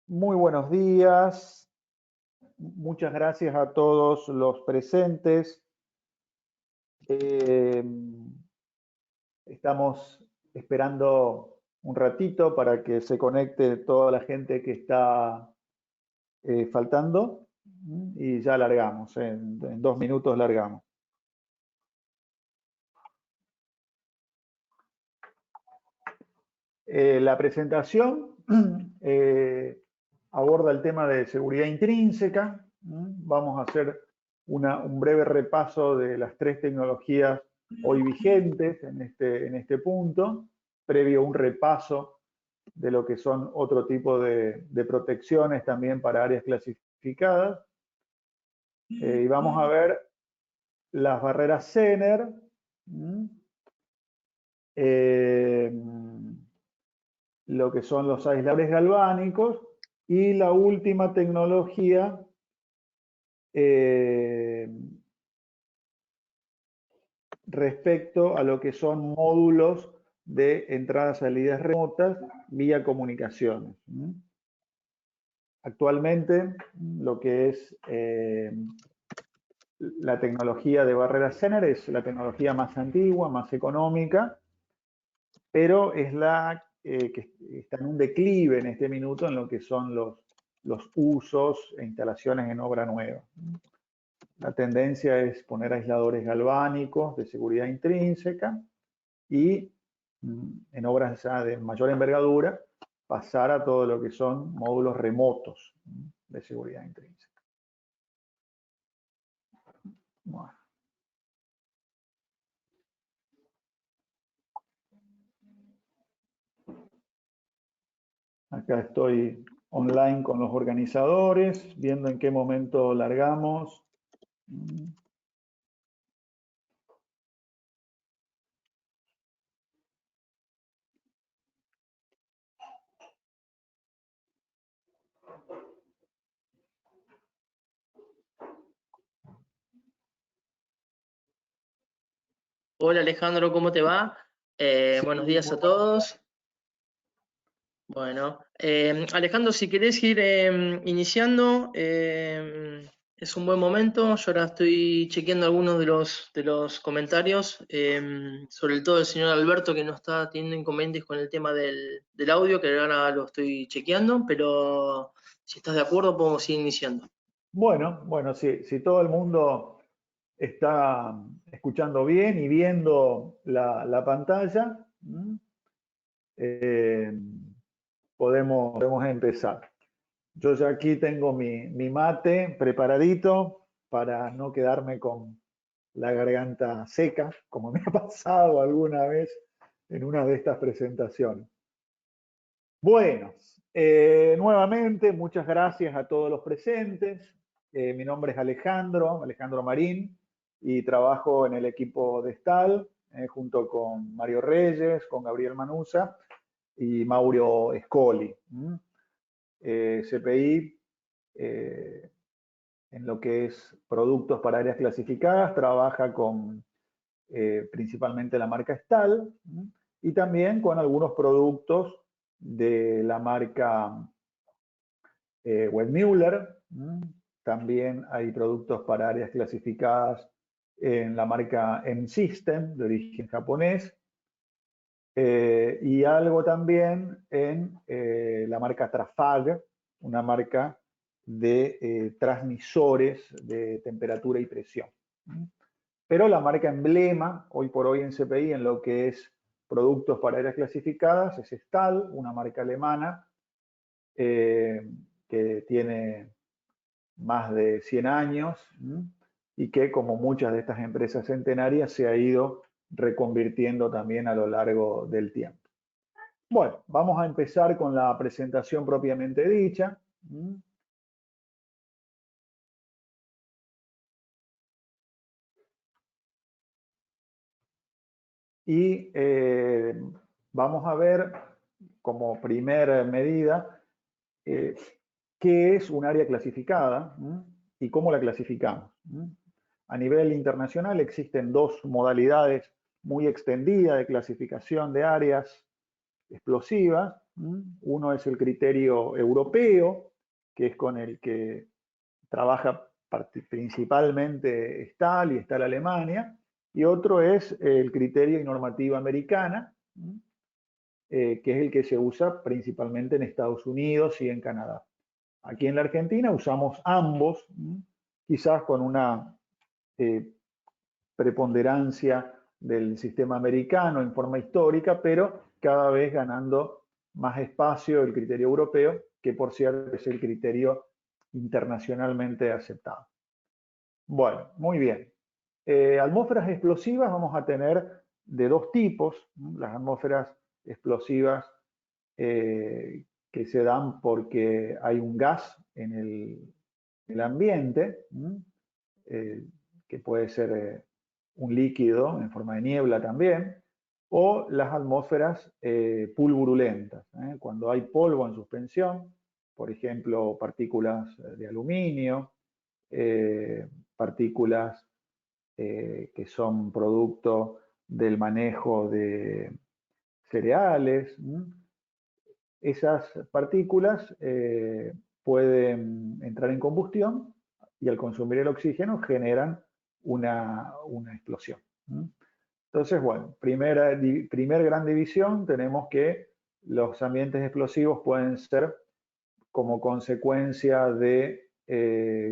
Muy buenos días. Muchas gracias a todos los presentes. Estamos esperando un ratito para que se conecte toda la gente que está faltando y ya largamos. En 2 minutos largamos. La presentación aborda el tema de seguridad intrínseca. Vamos a hacer un breve repaso de las 3 tecnologías hoy vigentes en este punto, previo a un repaso de lo que son otro tipo de protecciones también para áreas clasificadas. Y vamos a ver las barreras Zener, lo que son los aisladores galvánicos y la última tecnología respecto a lo que son módulos de entradas y salidas remotas vía comunicaciones. Actualmente, lo que es la tecnología de barreras Zener es la tecnología más antigua, más económica, pero es la que está en un declive en este minuto en lo que son los usos e instalaciones en obra nueva. La tendencia es poner aisladores galvánicos de seguridad intrínseca y en obras ya de mayor envergadura pasar a todo lo que son módulos remotos de seguridad intrínseca. Bueno. Acá estoy online con los organizadores, viendo en qué momento largamos. Hola Alejandro, ¿cómo te va? Buenos días a todos. Bueno, Alejandro, si querés ir iniciando, es un buen momento. Yo ahora estoy chequeando algunos de los comentarios, sobre todo el señor Alberto, que no está teniendo inconvenientes con el tema del audio, que ahora lo estoy chequeando, pero si estás de acuerdo podemos ir iniciando. Bueno, si todo el mundo está escuchando bien y viendo la pantalla, podemos empezar. Yo ya aquí tengo mi mate preparadito para no quedarme con la garganta seca, como me ha pasado alguna vez en una de estas presentaciones. Bueno, nuevamente muchas gracias a todos los presentes. Mi nombre es Alejandro Marín, y trabajo en el equipo de STAL junto con Mario Reyes, con Gabriel Manusa y Mauro Scoli. CPI, en lo que es productos para áreas clasificadas, trabaja con principalmente la marca STAL y también con algunos productos de la marca Webmuller. También hay productos para áreas clasificadas en la marca M-System, de origen japonés, y algo también en la marca Trafag, una marca de transmisores de temperatura y presión. Pero la marca emblema, hoy por hoy en CPI, en lo que es productos para áreas clasificadas, es STAL, una marca alemana que tiene más de 100 años y que, como muchas de estas empresas centenarias, se ha ido reconvirtiendo también a lo largo del tiempo. Bueno, vamos a empezar con la presentación propiamente dicha. Y vamos a ver como primera medida qué es un área clasificada y cómo la clasificamos. A nivel internacional existen 2 modalidades muy extendidas de clasificación de áreas explosivas. Uno es el criterio europeo, que es con el que trabaja principalmente Stahl y Stahl Alemania, y otro es el criterio y normativa americana, que es el que se usa principalmente en Estados Unidos y en Canadá. Aquí en la Argentina usamos ambos, quizás con una preponderancia del sistema americano en forma histórica, pero cada vez ganando más espacio el criterio europeo, que por cierto es el criterio internacionalmente aceptado. Bueno, muy bien. Atmósferas explosivas vamos a tener de dos tipos. Las atmósferas explosivas que se dan porque hay un gas en el ambiente, que puede ser un líquido en forma de niebla también, o las atmósferas pulvurulentas, cuando hay polvo en suspensión, por ejemplo, partículas de aluminio, partículas que son producto del manejo de cereales. Esas partículas pueden entrar en combustión y al consumir el oxígeno generan una explosión. Entonces, bueno, primer gran división, tenemos que los ambientes explosivos pueden ser como consecuencia de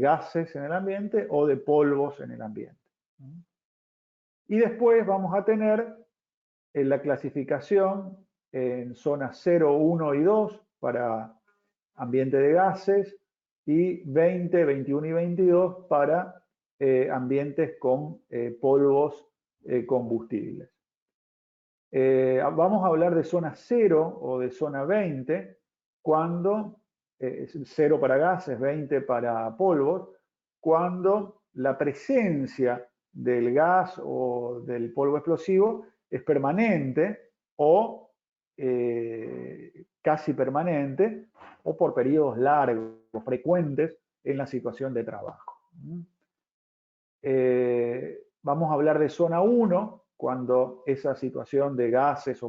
gases en el ambiente o de polvos en el ambiente. Y después vamos a tener la clasificación en zonas 0, 1 y 2 para ambiente de gases y 20, 21 y 22 para ambientes con polvos combustibles. Vamos a hablar de zona 0 o de zona 20 cuando 0 para gases, 20 para polvos, cuando la presencia del gas o del polvo explosivo es permanente o casi permanente o por periodos largos, frecuentes en la situación de trabajo. Vamos a hablar de zona 1 cuando esa situación de gases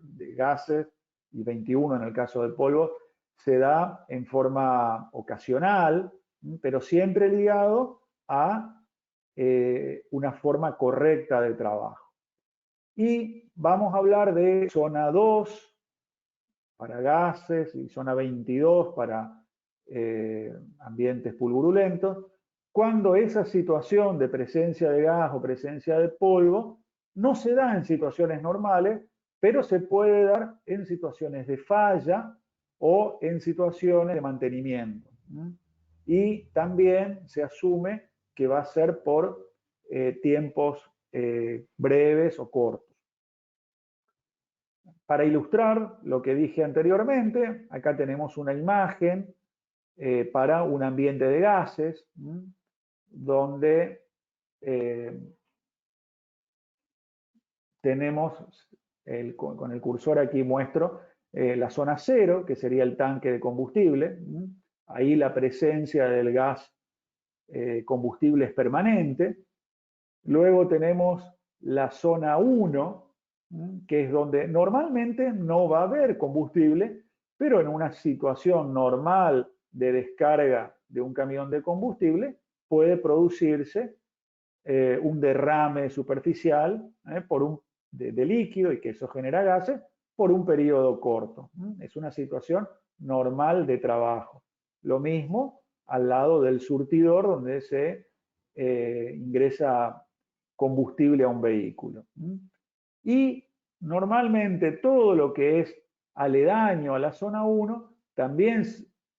de gases y 21 en el caso del polvo se da en forma ocasional, pero siempre ligado a una forma correcta de trabajo. Y vamos a hablar de zona 2 para gases y zona 22 para ambientes pulvurulentos, cuando esa situación de presencia de gas o presencia de polvo no se da en situaciones normales, pero se puede dar en situaciones de falla o en situaciones de mantenimiento. Y también se asume que va a ser por tiempos breves o cortos. Para ilustrar lo que dije anteriormente, acá tenemos una imagen para un ambiente de gases, donde tenemos, con el cursor aquí muestro la zona 0, que sería el tanque de combustible. Ahí la presencia del gas combustible es permanente. Luego tenemos la zona 1, que es donde normalmente no va a haber combustible, pero en una situación normal de descarga de un camión de combustible puede producirse un derrame superficial de líquido y que eso genera gases por un periodo corto. Es una situación normal de trabajo. Lo mismo al lado del surtidor donde se ingresa combustible a un vehículo. Y normalmente todo lo que es aledaño a la zona 1 también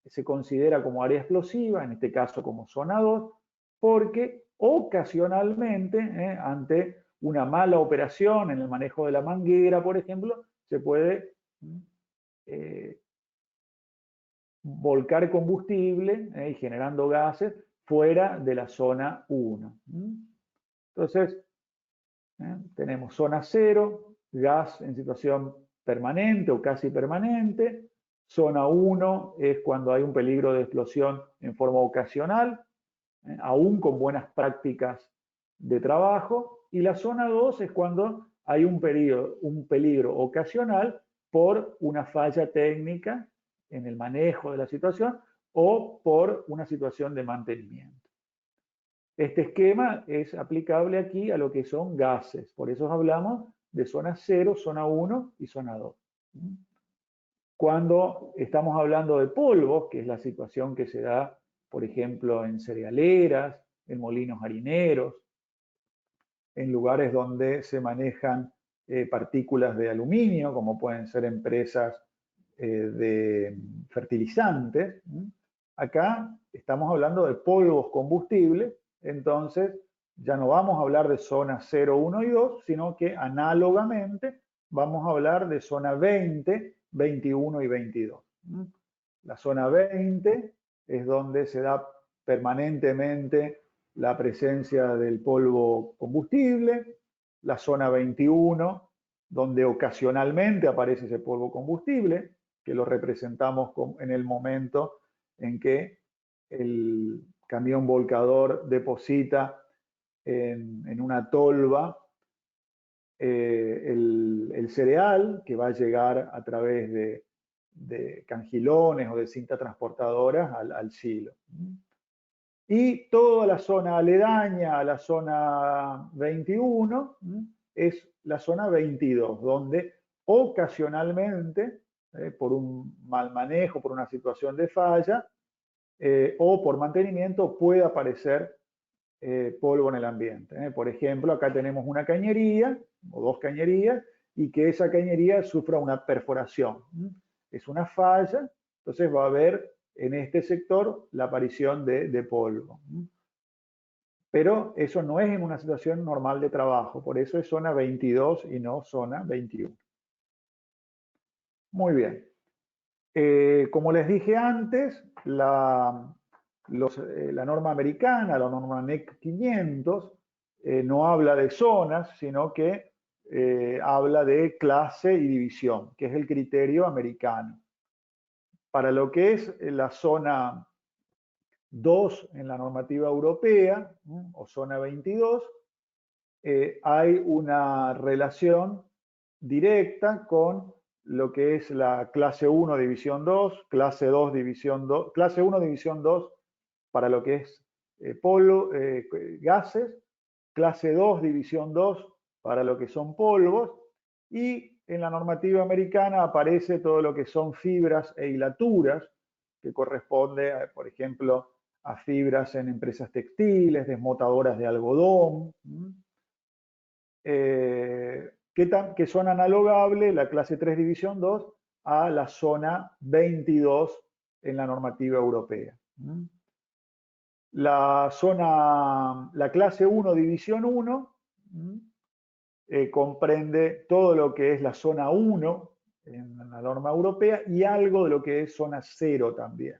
se considera como área explosiva, en este caso como zona 2, porque ocasionalmente, ante una mala operación en el manejo de la manguera, por ejemplo, se puede volcar combustible y generando gases fuera de la zona 1. Entonces, tenemos zona 0, gas en situación permanente o casi permanente. Zona 1 es cuando hay un peligro de explosión en forma ocasional, aún con buenas prácticas de trabajo. Y la zona 2 es cuando hay un peligro ocasional, por una falla técnica en el manejo de la situación o por una situación de mantenimiento. Este esquema es aplicable aquí a lo que son gases, por eso hablamos de zona 0, zona 1 y zona 2. Cuando estamos hablando de polvos, que es la situación que se da, por ejemplo, en cerealeras, en molinos harineros, en lugares donde se manejan partículas de aluminio, como pueden ser empresas de fertilizantes. Acá estamos hablando de polvos combustibles, entonces ya no vamos a hablar de zona 0, 1 y 2, sino que análogamente vamos a hablar de zona 20, 21 y 22. La zona 20 es donde se da permanentemente la presencia del polvo combustible, la zona 21, donde ocasionalmente aparece ese polvo combustible, que lo representamos en el momento en que el camión volcador deposita en una tolva el cereal que va a llegar a través de cangilones o de cinta transportadoras al silo. Y toda la zona aledaña a la zona 21 es la zona 22, donde ocasionalmente, por un mal manejo, por una situación de falla, o por mantenimiento, puede aparecer polvo en el ambiente. Por ejemplo, acá tenemos una cañería o dos cañerías y que esa cañería sufra una perforación. Es una falla, entonces va a haber en este sector la aparición de polvo. Pero eso no es en una situación normal de trabajo, por eso es zona 22 y no zona 21. Muy bien. Como les dije antes, la norma americana, la norma NEC 500, no habla de zonas, sino que habla de clase y división, que es el criterio americano. Para lo que es la zona 2 en la normativa europea, o zona 22, hay una relación directa con lo que es la clase 1 división 2, clase 2 división 2, clase 1 división 2 para lo que es gases, clase 2 división 2 para lo que son polvos, y en la normativa americana aparece todo lo que son fibras e hilaturas, que corresponde, por ejemplo, a fibras en empresas textiles, desmotadoras de algodón, que son analogables, la clase 3 división 2, a la zona 22 en la normativa europea. La clase 1 división 1 comprende todo lo que es la zona 1 en la norma europea y algo de lo que es zona 0 también.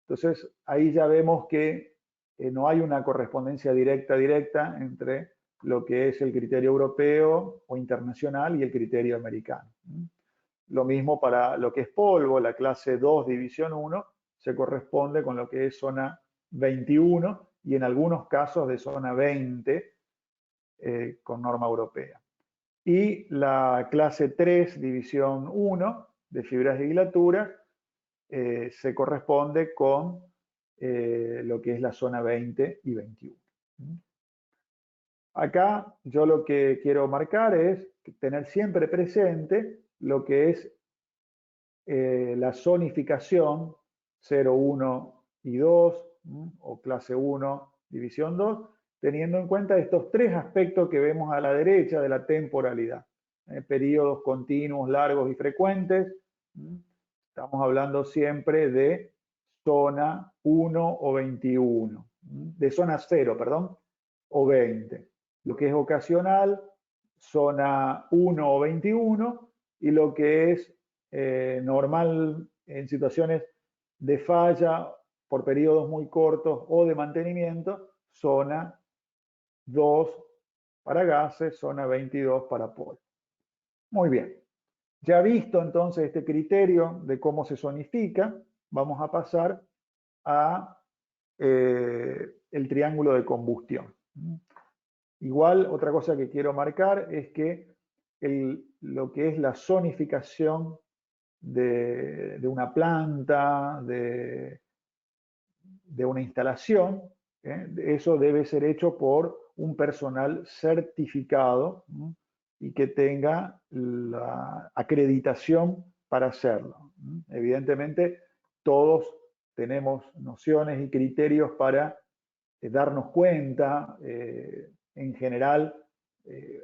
Entonces, ahí ya vemos que no hay una correspondencia directa entre lo que es el criterio europeo o internacional y el criterio americano. Lo mismo para lo que es polvo, la clase 2, división 1, se corresponde con lo que es zona 21 y en algunos casos de zona 20 con norma europea. Y la clase 3, división 1, de fibras de hilatura, se corresponde con lo que es la zona 20 y 21. Acá yo lo que quiero marcar es tener siempre presente lo que es la zonificación 0, 1 y 2, o clase 1, división 2, teniendo en cuenta estos tres aspectos que vemos a la derecha de la temporalidad. Periodos continuos, largos y frecuentes. Estamos hablando siempre de zona 1 o 21, de zona 0, perdón, o 20. Lo que es ocasional, zona 1 o 21, y lo que es normal en situaciones de falla por periodos muy cortos o de mantenimiento, zona 2 para gases, zona 22 para polvo. Muy bien. Ya visto entonces este criterio de cómo se zonifica, vamos a pasar a el triángulo de combustión. Igual, otra cosa que quiero marcar es que lo que es la zonificación de una planta, de una instalación. Eso debe ser hecho por un personal certificado, ¿no? Y que tenga la acreditación para hacerlo. Evidentemente, todos tenemos nociones y criterios para darnos cuenta, en general,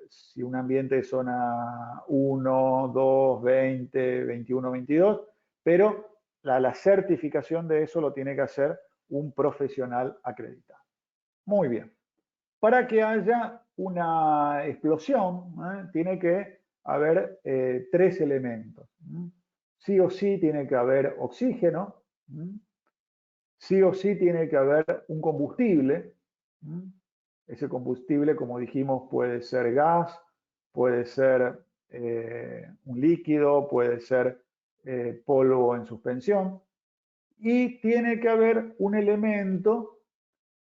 si un ambiente es zona 1, 2, 20, 21, 22, pero la certificación de eso lo tiene que hacer un profesional acreditado. Muy bien. Para que haya una explosión, tiene que haber 3 elementos. Sí o sí tiene que haber oxígeno, sí o sí tiene que haber un combustible. Ese combustible, como dijimos, puede ser gas, puede ser un líquido, puede ser polvo en suspensión. Y tiene que haber un elemento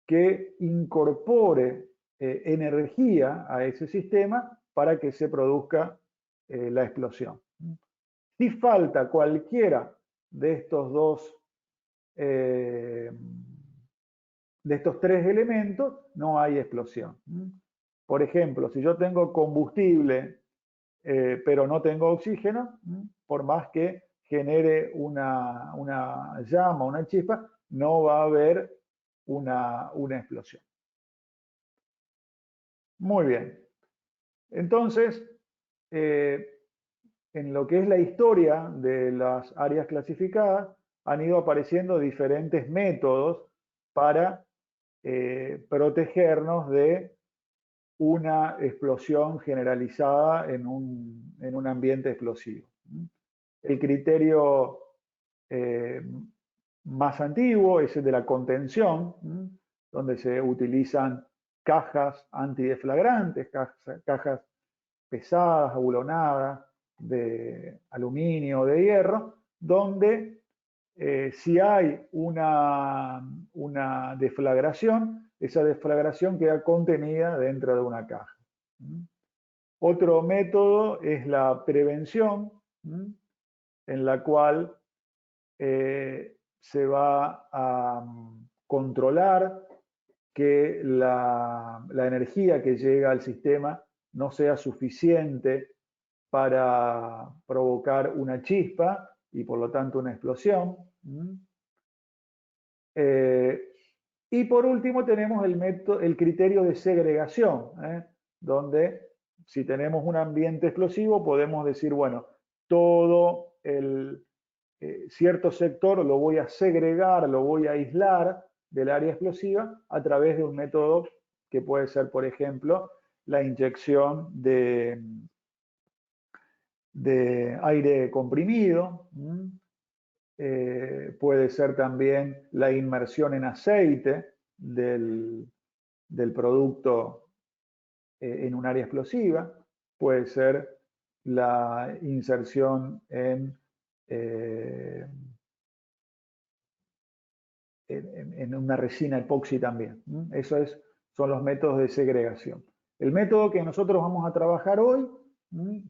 que incorpore energía a ese sistema para que se produzca la explosión. Si falta cualquiera de estos de estos 3 elementos, no hay explosión. Por ejemplo, si yo tengo combustible, pero no tengo oxígeno, por más que genere una llama, una chispa, no va a haber una explosión. Muy bien. Entonces, en lo que es la historia de las áreas clasificadas, han ido apareciendo diferentes métodos para protegernos de una explosión generalizada en un ambiente explosivo. El criterio más antiguo es el de la contención, donde se utilizan cajas antideflagrantes, cajas pesadas, abulonadas, de aluminio o de hierro, donde si hay una deflagración, esa deflagración queda contenida dentro de una caja. Otro método es la prevención, en la cual se va a controlar que la energía que llega al sistema no sea suficiente para provocar una chispa y por lo tanto una explosión. Y por último tenemos el criterio de segregación, donde si tenemos un ambiente explosivo podemos decir, bueno, todo el cierto sector lo voy a segregar, lo voy a aislar del área explosiva a través de un método que puede ser, por ejemplo, la inyección de aire comprimido. Puede ser también la inmersión en aceite del producto en un área explosiva. Puede ser la inserción en una resina epoxi también. Esos son los métodos de segregación. El método que nosotros vamos a trabajar hoy,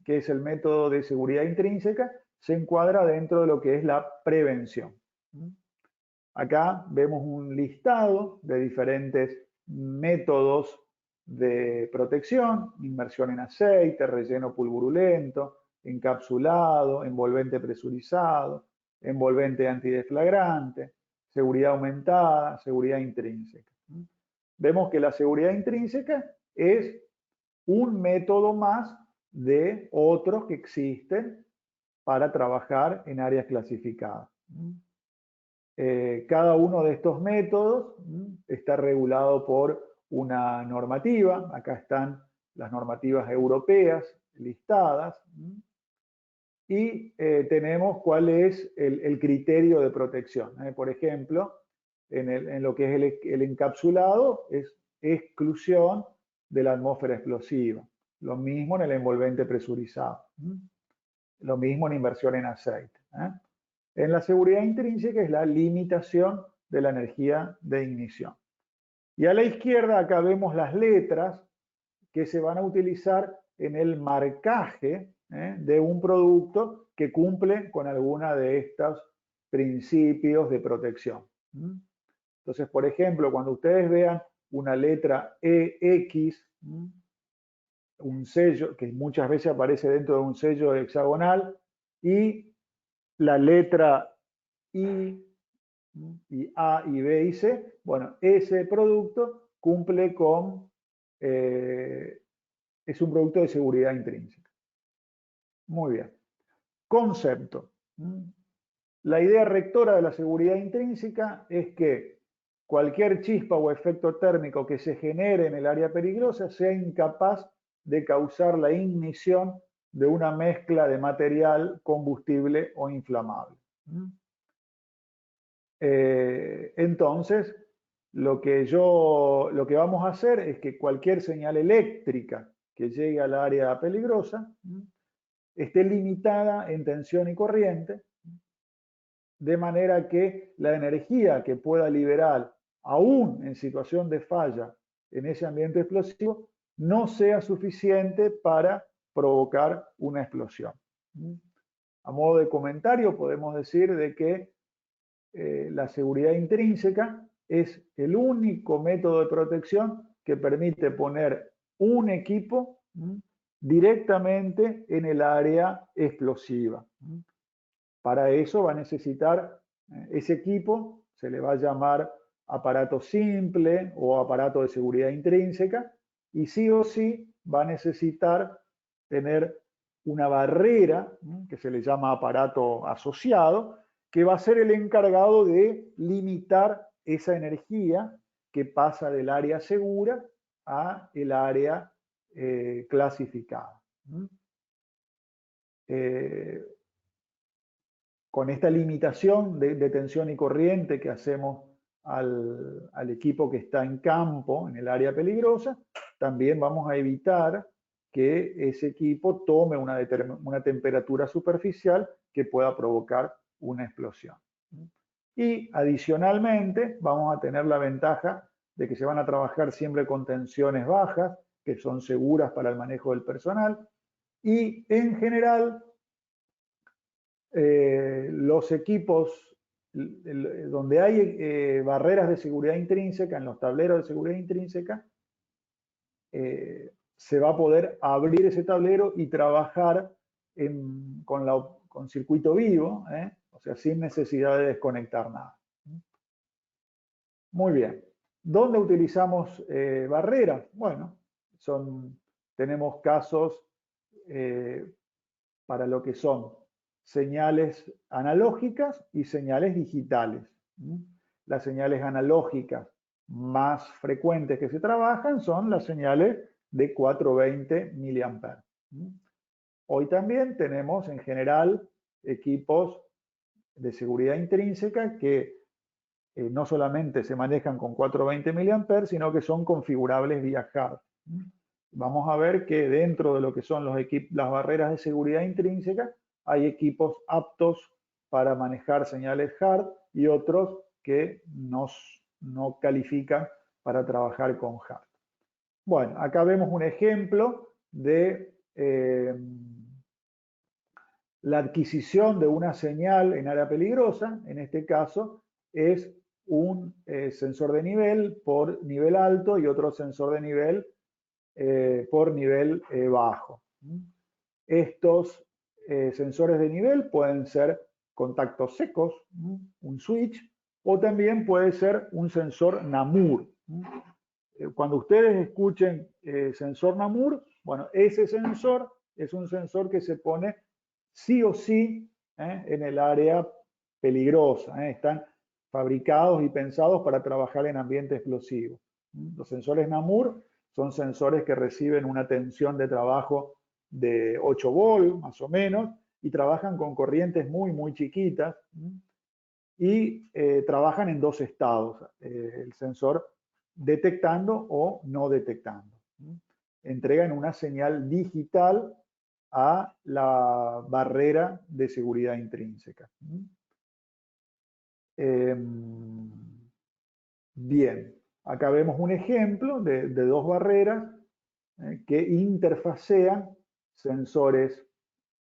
que es el método de seguridad intrínseca, se encuadra dentro de lo que es la prevención. Acá vemos un listado de diferentes métodos de protección: inmersión en aceite, relleno pulverulento, encapsulado, envolvente presurizado, envolvente antideflagrante, seguridad aumentada, seguridad intrínseca. Vemos que la seguridad intrínseca es un método más de otros que existen para trabajar en áreas clasificadas. Cada uno de estos métodos está regulado por una normativa. Acá están las normativas europeas listadas. Y tenemos cuál es el criterio de protección. Por ejemplo, en lo que es el encapsulado, es exclusión de la atmósfera explosiva. Lo mismo en el envolvente presurizado. Lo mismo en inmersión en aceite. En la seguridad intrínseca es la limitación de la energía de ignición. Y a la izquierda acá vemos las letras que se van a utilizar en el marcaje de un producto que cumple con alguna de estos principios de protección. Entonces, por ejemplo, cuando ustedes vean una letra EX, un sello que muchas veces aparece dentro de un sello hexagonal, y la letra I, y A, y B y C, bueno, ese producto cumple con, es un producto de seguridad intrínseca. Muy bien. Concepto. La idea rectora de la seguridad intrínseca es que cualquier chispa o efecto térmico que se genere en el área peligrosa sea incapaz de causar la ignición de una mezcla de material, combustible o inflamable. Entonces, lo que vamos a hacer es que cualquier señal eléctrica que llegue al área peligrosa esté limitada en tensión y corriente, de manera que la energía que pueda liberar, aún en situación de falla en ese ambiente explosivo, no sea suficiente para provocar una explosión. A modo de comentario, podemos decir de que la seguridad intrínseca es el único método de protección que permite poner un equipo directamente en el área explosiva. Para eso va a necesitar ese equipo, se le va a llamar aparato simple o aparato de seguridad intrínseca, y sí o sí va a necesitar tener una barrera, que se le llama aparato asociado, que va a ser el encargado de limitar esa energía que pasa del área segura a el área clasificada. Con esta limitación de tensión y corriente que hacemos al equipo que está en campo, en el área peligrosa, también vamos a evitar que ese equipo tome una temperatura superficial que pueda provocar una explosión. Y adicionalmente vamos a tener la ventaja de que se van a trabajar siempre con tensiones bajas, que son seguras para el manejo del personal, y en general los equipos donde hay barreras de seguridad intrínseca, en los tableros de seguridad intrínseca, se va a poder abrir ese tablero y trabajar con circuito vivo, o sea, sin necesidad de desconectar nada. Muy bien. ¿Dónde utilizamos barreras? Bueno, tenemos casos para lo que son señales analógicas y señales digitales. Las señales analógicas más frecuentes que se trabajan son las señales de 420 mA. Hoy también tenemos en general equipos de seguridad intrínseca que no solamente se manejan con 420 mA, sino que son configurables vía hard. Vamos a ver que dentro de lo que son las barreras de seguridad intrínseca hay equipos aptos para manejar señales hard y otros que no califican para trabajar con hard. Bueno, acá vemos un ejemplo de la adquisición de una señal en área peligrosa. En este caso es un sensor de nivel por nivel alto y otro sensor de nivel por nivel bajo. Estos sensores de nivel pueden ser contactos secos, un switch, o también puede ser un sensor NAMUR. Cuando ustedes escuchen sensor NAMUR, bueno, ese sensor es un sensor que se pone sí o sí en el área peligrosa. Están fabricados y pensados para trabajar en ambiente explosivo. Los sensores NAMUR son sensores que reciben una tensión de trabajo de 8 volt, más o menos, y trabajan con corrientes muy, muy chiquitas, y trabajan en dos estados, el sensor detectando o no detectando. Entregan una señal digital a la barrera de seguridad intrínseca. Bien, acá vemos un ejemplo de dos barreras que interfacean sensores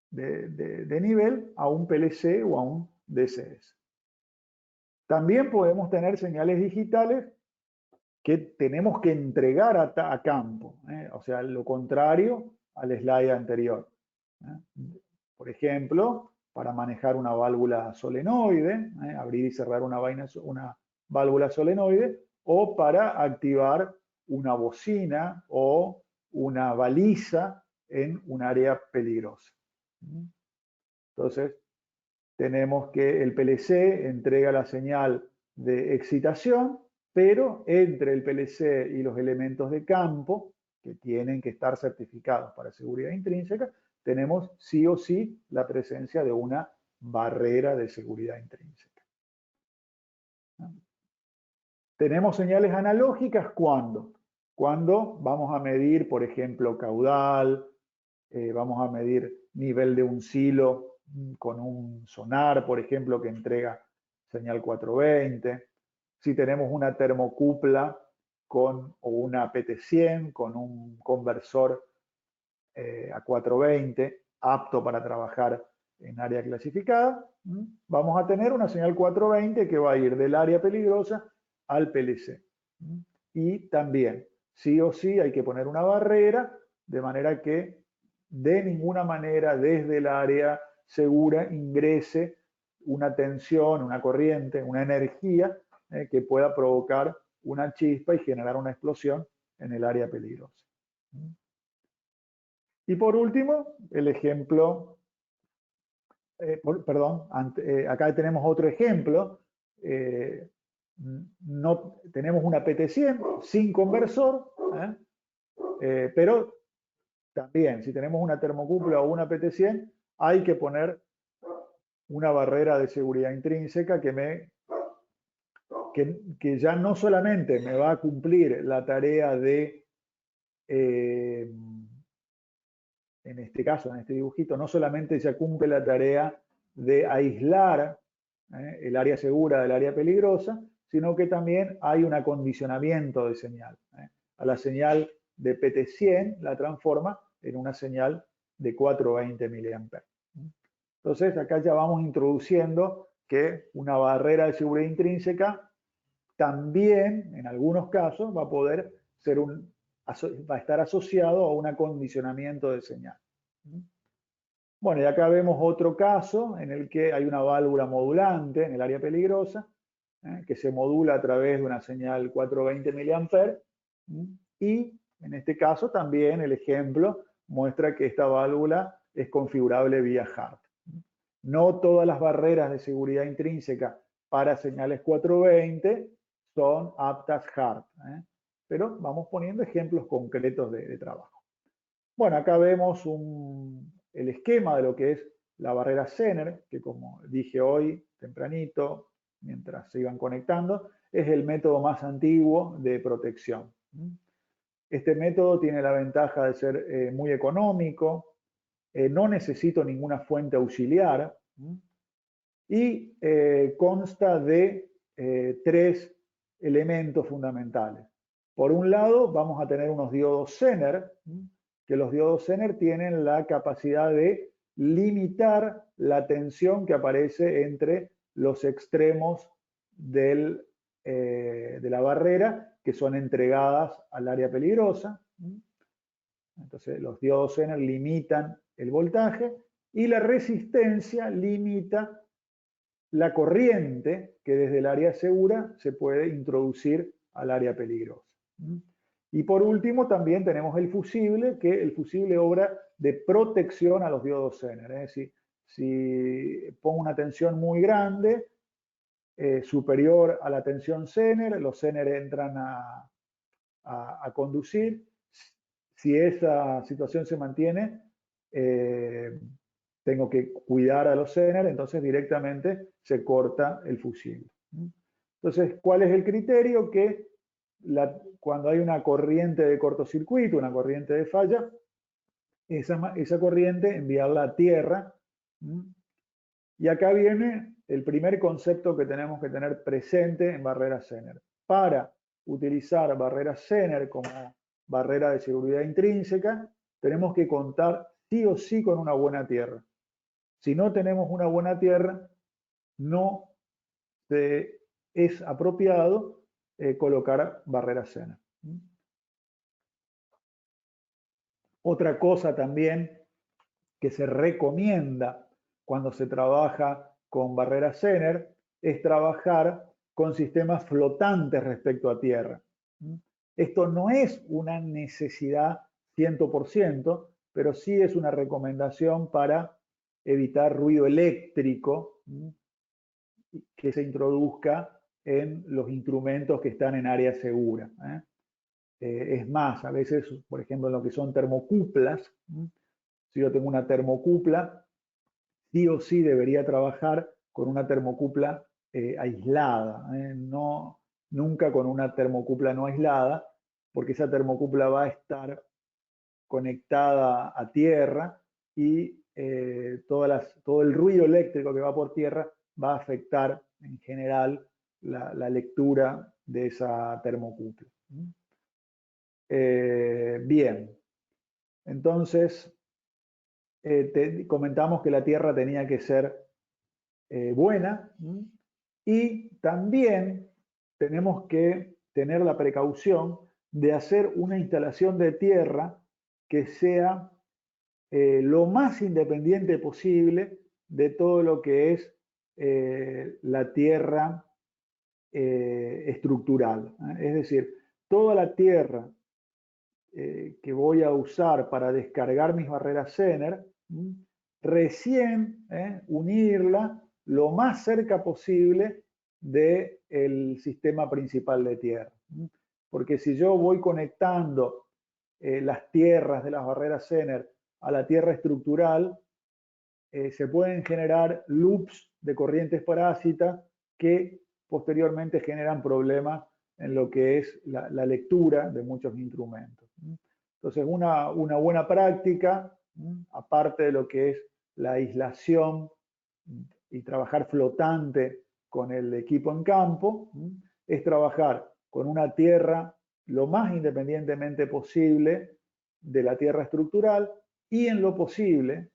de nivel a un PLC o a un DCS. También podemos tener señales digitales que tenemos que entregar a campo, o sea, lo contrario al slide anterior. Por ejemplo, para manejar una válvula solenoide, abrir y cerrar una válvula solenoide, o para activar una bocina o una baliza en un área peligrosa. Entonces, tenemos que el PLC entrega la señal de excitación, pero entre el PLC y los elementos de campo, que tienen que estar certificados para seguridad intrínseca, tenemos sí o sí la presencia de una barrera de seguridad intrínseca. Tenemos señales analógicas cuando vamos a medir, por ejemplo, caudal, vamos a medir nivel de un silo con un sonar, por ejemplo, que entrega señal 420. Si tenemos una termocupla o una PT100 con un conversor a 420 apto para trabajar en área clasificada, vamos a tener una señal 420 que va a ir del área peligrosa al PLC. Y también, sí o sí, hay que poner una barrera de manera que de ninguna manera desde el área segura ingrese una tensión, una corriente, una energía que pueda provocar una chispa y generar una explosión en el área peligrosa. Y por último, el ejemplo, acá tenemos otro ejemplo. No, tenemos una PT100 sin conversor, pero también si tenemos una termocúpula o una PT100, hay que poner una barrera de seguridad intrínseca que ya no solamente me va a cumplir la tarea de en este caso, en este dibujito, no solamente ya cumple la tarea de aislar el área segura del área peligrosa, sino que también hay un acondicionamiento de señal. A la señal de PT100 la transforma en una señal de 420 mA. Entonces, acá ya vamos introduciendo que una barrera de seguridad intrínseca también, en algunos casos, va a poder ser va a estar asociado a un acondicionamiento de señal. Bueno, y acá vemos otro caso en el que hay una válvula modulante en el área peligrosa, que se modula a través de una señal 420 mA, y en este caso también el ejemplo muestra que esta válvula es configurable vía HART. No todas las barreras de seguridad intrínseca para señales 420 son aptas HART, pero vamos poniendo ejemplos concretos de trabajo. Bueno, acá vemos el esquema de lo que es la barrera Zener, que como dije hoy tempranito, mientras se iban conectando, es el método más antiguo de protección. Este método tiene la ventaja de ser muy económico, no necesito ninguna fuente auxiliar y consta de 3 elementos fundamentales. Por un lado, vamos a tener unos diodos Zener, que los diodos Zener tienen la capacidad de limitar la tensión que aparece entre los extremos de la barrera que son entregadas al área peligrosa. Entonces, los diodos Zener limitan el voltaje y la resistencia limita la corriente que desde el área segura se puede introducir al área peligrosa. Y por último también tenemos el fusible, que el fusible obra de protección a los diodos Zener. Es decir, si pongo una tensión muy grande, superior a la tensión Zener, los Zener entran a conducir. Si esa situación se mantiene, tengo que cuidar a los Zener, entonces directamente se corta el fusible. Entonces, ¿cuál es el criterio? Que cuando hay una corriente de cortocircuito, una corriente de falla, esa corriente enviarla a tierra. Y acá viene el primer concepto que tenemos que tener presente en barreras Zener. Para utilizar barreras Zener como barrera de seguridad intrínseca, tenemos que contar sí o sí con una buena tierra. Si no tenemos una buena tierra, no es apropiado colocar barreras Zener. Otra cosa también que se recomienda cuando se trabaja con barreras Zener es trabajar con sistemas flotantes respecto a tierra. Esto no es una necesidad 100%, pero sí es una recomendación para evitar ruido eléctrico que se introduzca en los instrumentos que están en área segura. Es más, a veces, por ejemplo, en lo que son termocuplas, si yo tengo una termocupla, sí o sí debería trabajar con una termocupla aislada, no, nunca con una termocupla no aislada, porque esa termocupla va a estar conectada a tierra y todo el ruido eléctrico que va por tierra va a afectar en general la lectura de esa termocupla. Bien, entonces comentamos que la tierra tenía que ser buena y también tenemos que tener la precaución de hacer una instalación de tierra que sea lo más independiente posible de todo lo que es la tierra estructural. Es decir, toda la tierra que voy a usar para descargar mis barreras Zener, recién unirla lo más cerca posible del sistema principal de tierra. Porque si yo voy conectando las tierras de las barreras Zener a la tierra estructural, se pueden generar loops de corrientes parásitas que posteriormente generan problemas en lo que es la lectura de muchos instrumentos. Entonces, una buena práctica, aparte de lo que es la aislación y trabajar flotante con el equipo en campo, es trabajar con una tierra lo más independientemente posible de la tierra estructural y en lo posible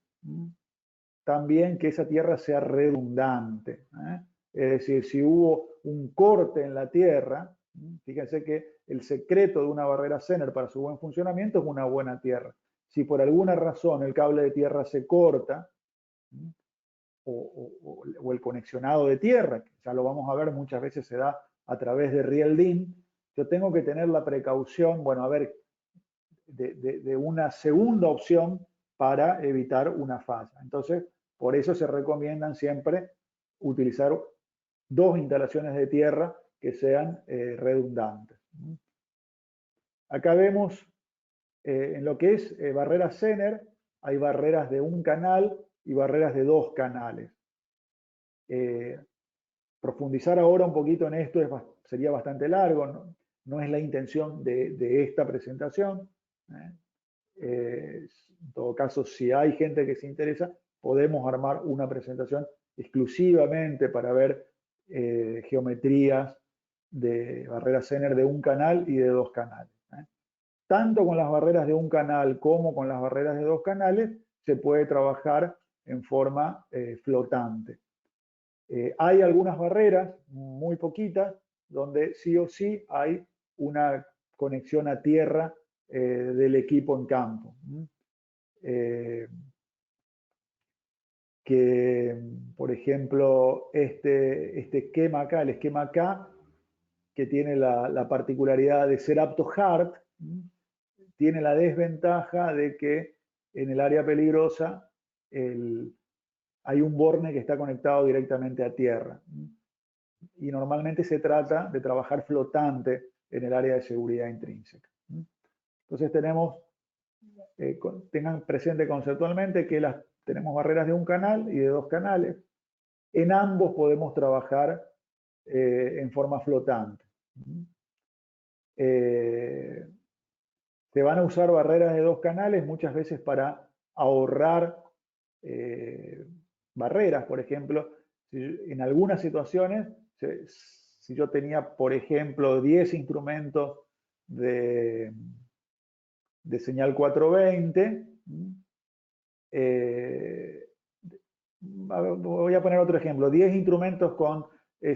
también que esa tierra sea redundante. Es decir, si hubo un corte en la tierra, fíjense que el secreto de una barrera Zener para su buen funcionamiento es una buena tierra. Si por alguna razón el cable de tierra se corta, o el conexionado de tierra, que ya lo vamos a ver, muchas veces se da a través de riel DIN, yo tengo que tener la precaución, bueno, a ver, de una segunda opción para evitar una falla. Entonces, por eso se recomiendan siempre utilizar dos instalaciones de tierra que sean redundantes. Acá vemos en lo que es barreras Zener, hay barreras de un canal y barreras de dos canales. Profundizar ahora un poquito en esto sería bastante largo, no es la intención de esta presentación. En todo caso, si hay gente que se interesa, podemos armar una presentación exclusivamente para ver geometrías de barreras Zener de un canal y de dos canales. Tanto con las barreras de un canal como con las barreras de dos canales se puede trabajar en forma flotante. Hay algunas barreras, muy poquitas, donde sí o sí hay una conexión a tierra del equipo en campo. Que, por ejemplo, este esquema acá, el esquema acá, que tiene la particularidad de ser apto hard, tiene la desventaja de que en el área peligrosa hay un borne que está conectado directamente a tierra. Y normalmente se trata de trabajar flotante en el área de seguridad intrínseca. Entonces tengan presente conceptualmente que tenemos barreras de un canal y de dos canales. En ambos podemos trabajar en forma flotante. Se van a usar barreras de dos canales muchas veces para ahorrar barreras. Por ejemplo, en algunas situaciones, si yo tenía, por ejemplo, 10 instrumentos de de señal 420. Voy a poner otro ejemplo, 10 instrumentos con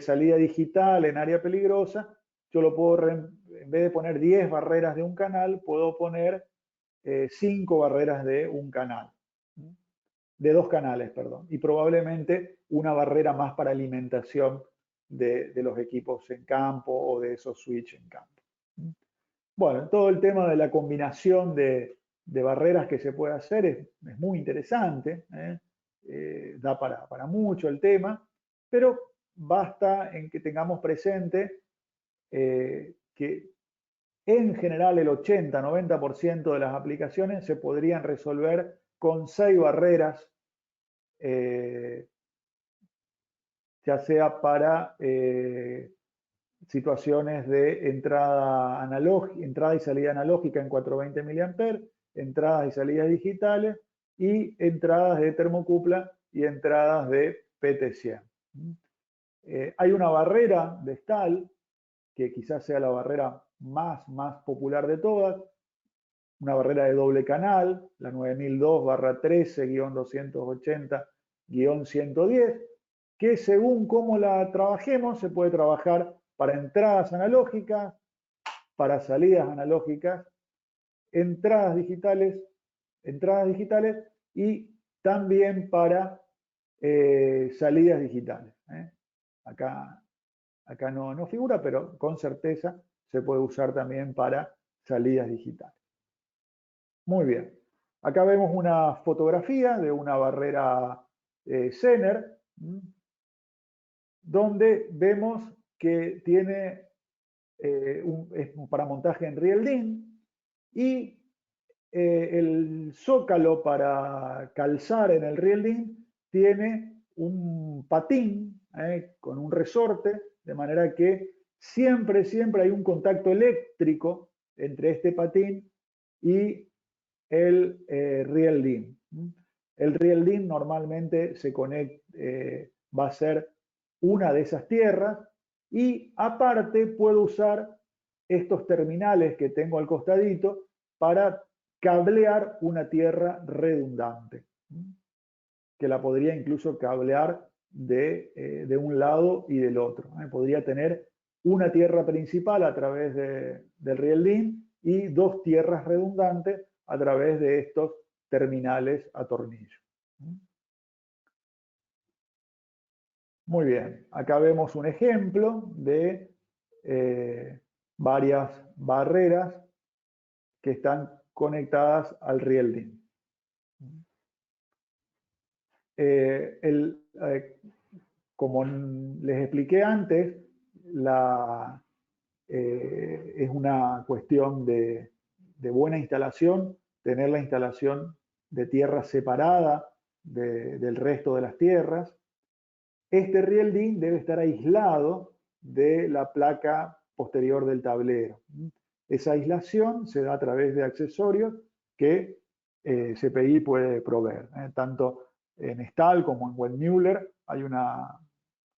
salida digital en área peligrosa. Yo lo puedo, en vez de poner 10 barreras de un canal, puedo poner 5 barreras de un canal, de 2 canales, perdón, y probablemente una barrera más para alimentación de los equipos en campo o de esos switch en campo. Bueno, todo el tema de la combinación de barreras que se puede hacer es muy interesante, da para mucho el tema, pero basta en que tengamos presente que en general el 80-90% de las aplicaciones se podrían resolver con 6 barreras, ya sea para situaciones de entrada y salida analógica en 420 mA, entradas y salidas digitales, y entradas de termocupla y entradas de PT100. Hay una barrera de Stahl, que quizás sea la barrera más popular de todas, una barrera de doble canal, la 9002/13-280-110, que según cómo la trabajemos, se puede trabajar para entradas analógicas, para salidas analógicas, entradas digitales y también para salidas digitales. Acá no figura, pero con certeza se puede usar también para salidas digitales. Muy bien. Acá vemos una fotografía de una barrera Zener, donde vemos que tiene es para montaje en rieldín, y el zócalo para calzar en el rieldín tiene un patín con un resorte, de manera que siempre hay un contacto eléctrico entre este patín y el rieldín. El rieldín normalmente va a ser una de esas tierras, y aparte puedo usar estos terminales que tengo al costadito para cablear una tierra redundante, que la podría incluso cablear de un lado y del otro. Podría tener una tierra principal a través del rieldín y 2 tierras redundantes a través de estos terminales a tornillo. Muy bien, acá vemos un ejemplo de varias barreras que están conectadas al rieldín. Como les expliqué antes, es una cuestión de buena instalación, tener la instalación de tierra separada del resto de las tierras. Este rieldín debe estar aislado de la placa posterior del tablero. Esa aislación se da a través de accesorios que CPI puede proveer. Tanto en Stahl como en Wendmüller hay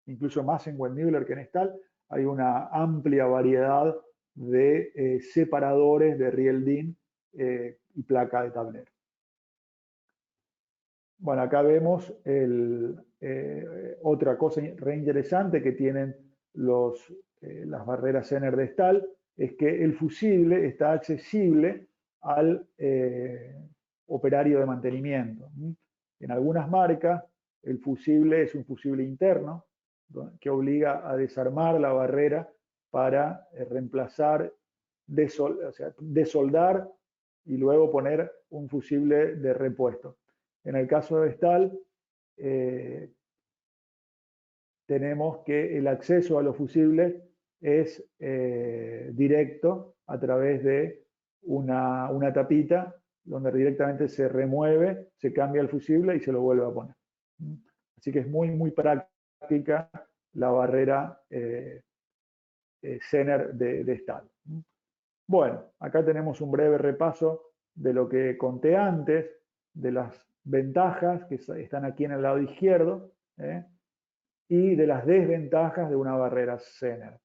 incluso más en Wendmüller que en Stahl, hay una amplia variedad de separadores de rieldín y placa de tablero. Bueno, acá vemos otra cosa re interesante que tienen las barreras Zener de Stahl, es que el fusible está accesible al operario de mantenimiento. En algunas marcas, el fusible es un fusible interno, que obliga a desarmar la barrera para reemplazar, desoldar y luego poner un fusible de repuesto. En el caso de Stahl, tenemos que el acceso a los fusibles es directo a través de una tapita donde directamente se remueve, se cambia el fusible y se lo vuelve a poner. Así que es muy práctica la barrera Zener de Stahl. Bueno, acá tenemos un breve repaso de lo que conté antes, de las ventajas que están aquí en el lado izquierdo, y de las desventajas de una barrera Zener.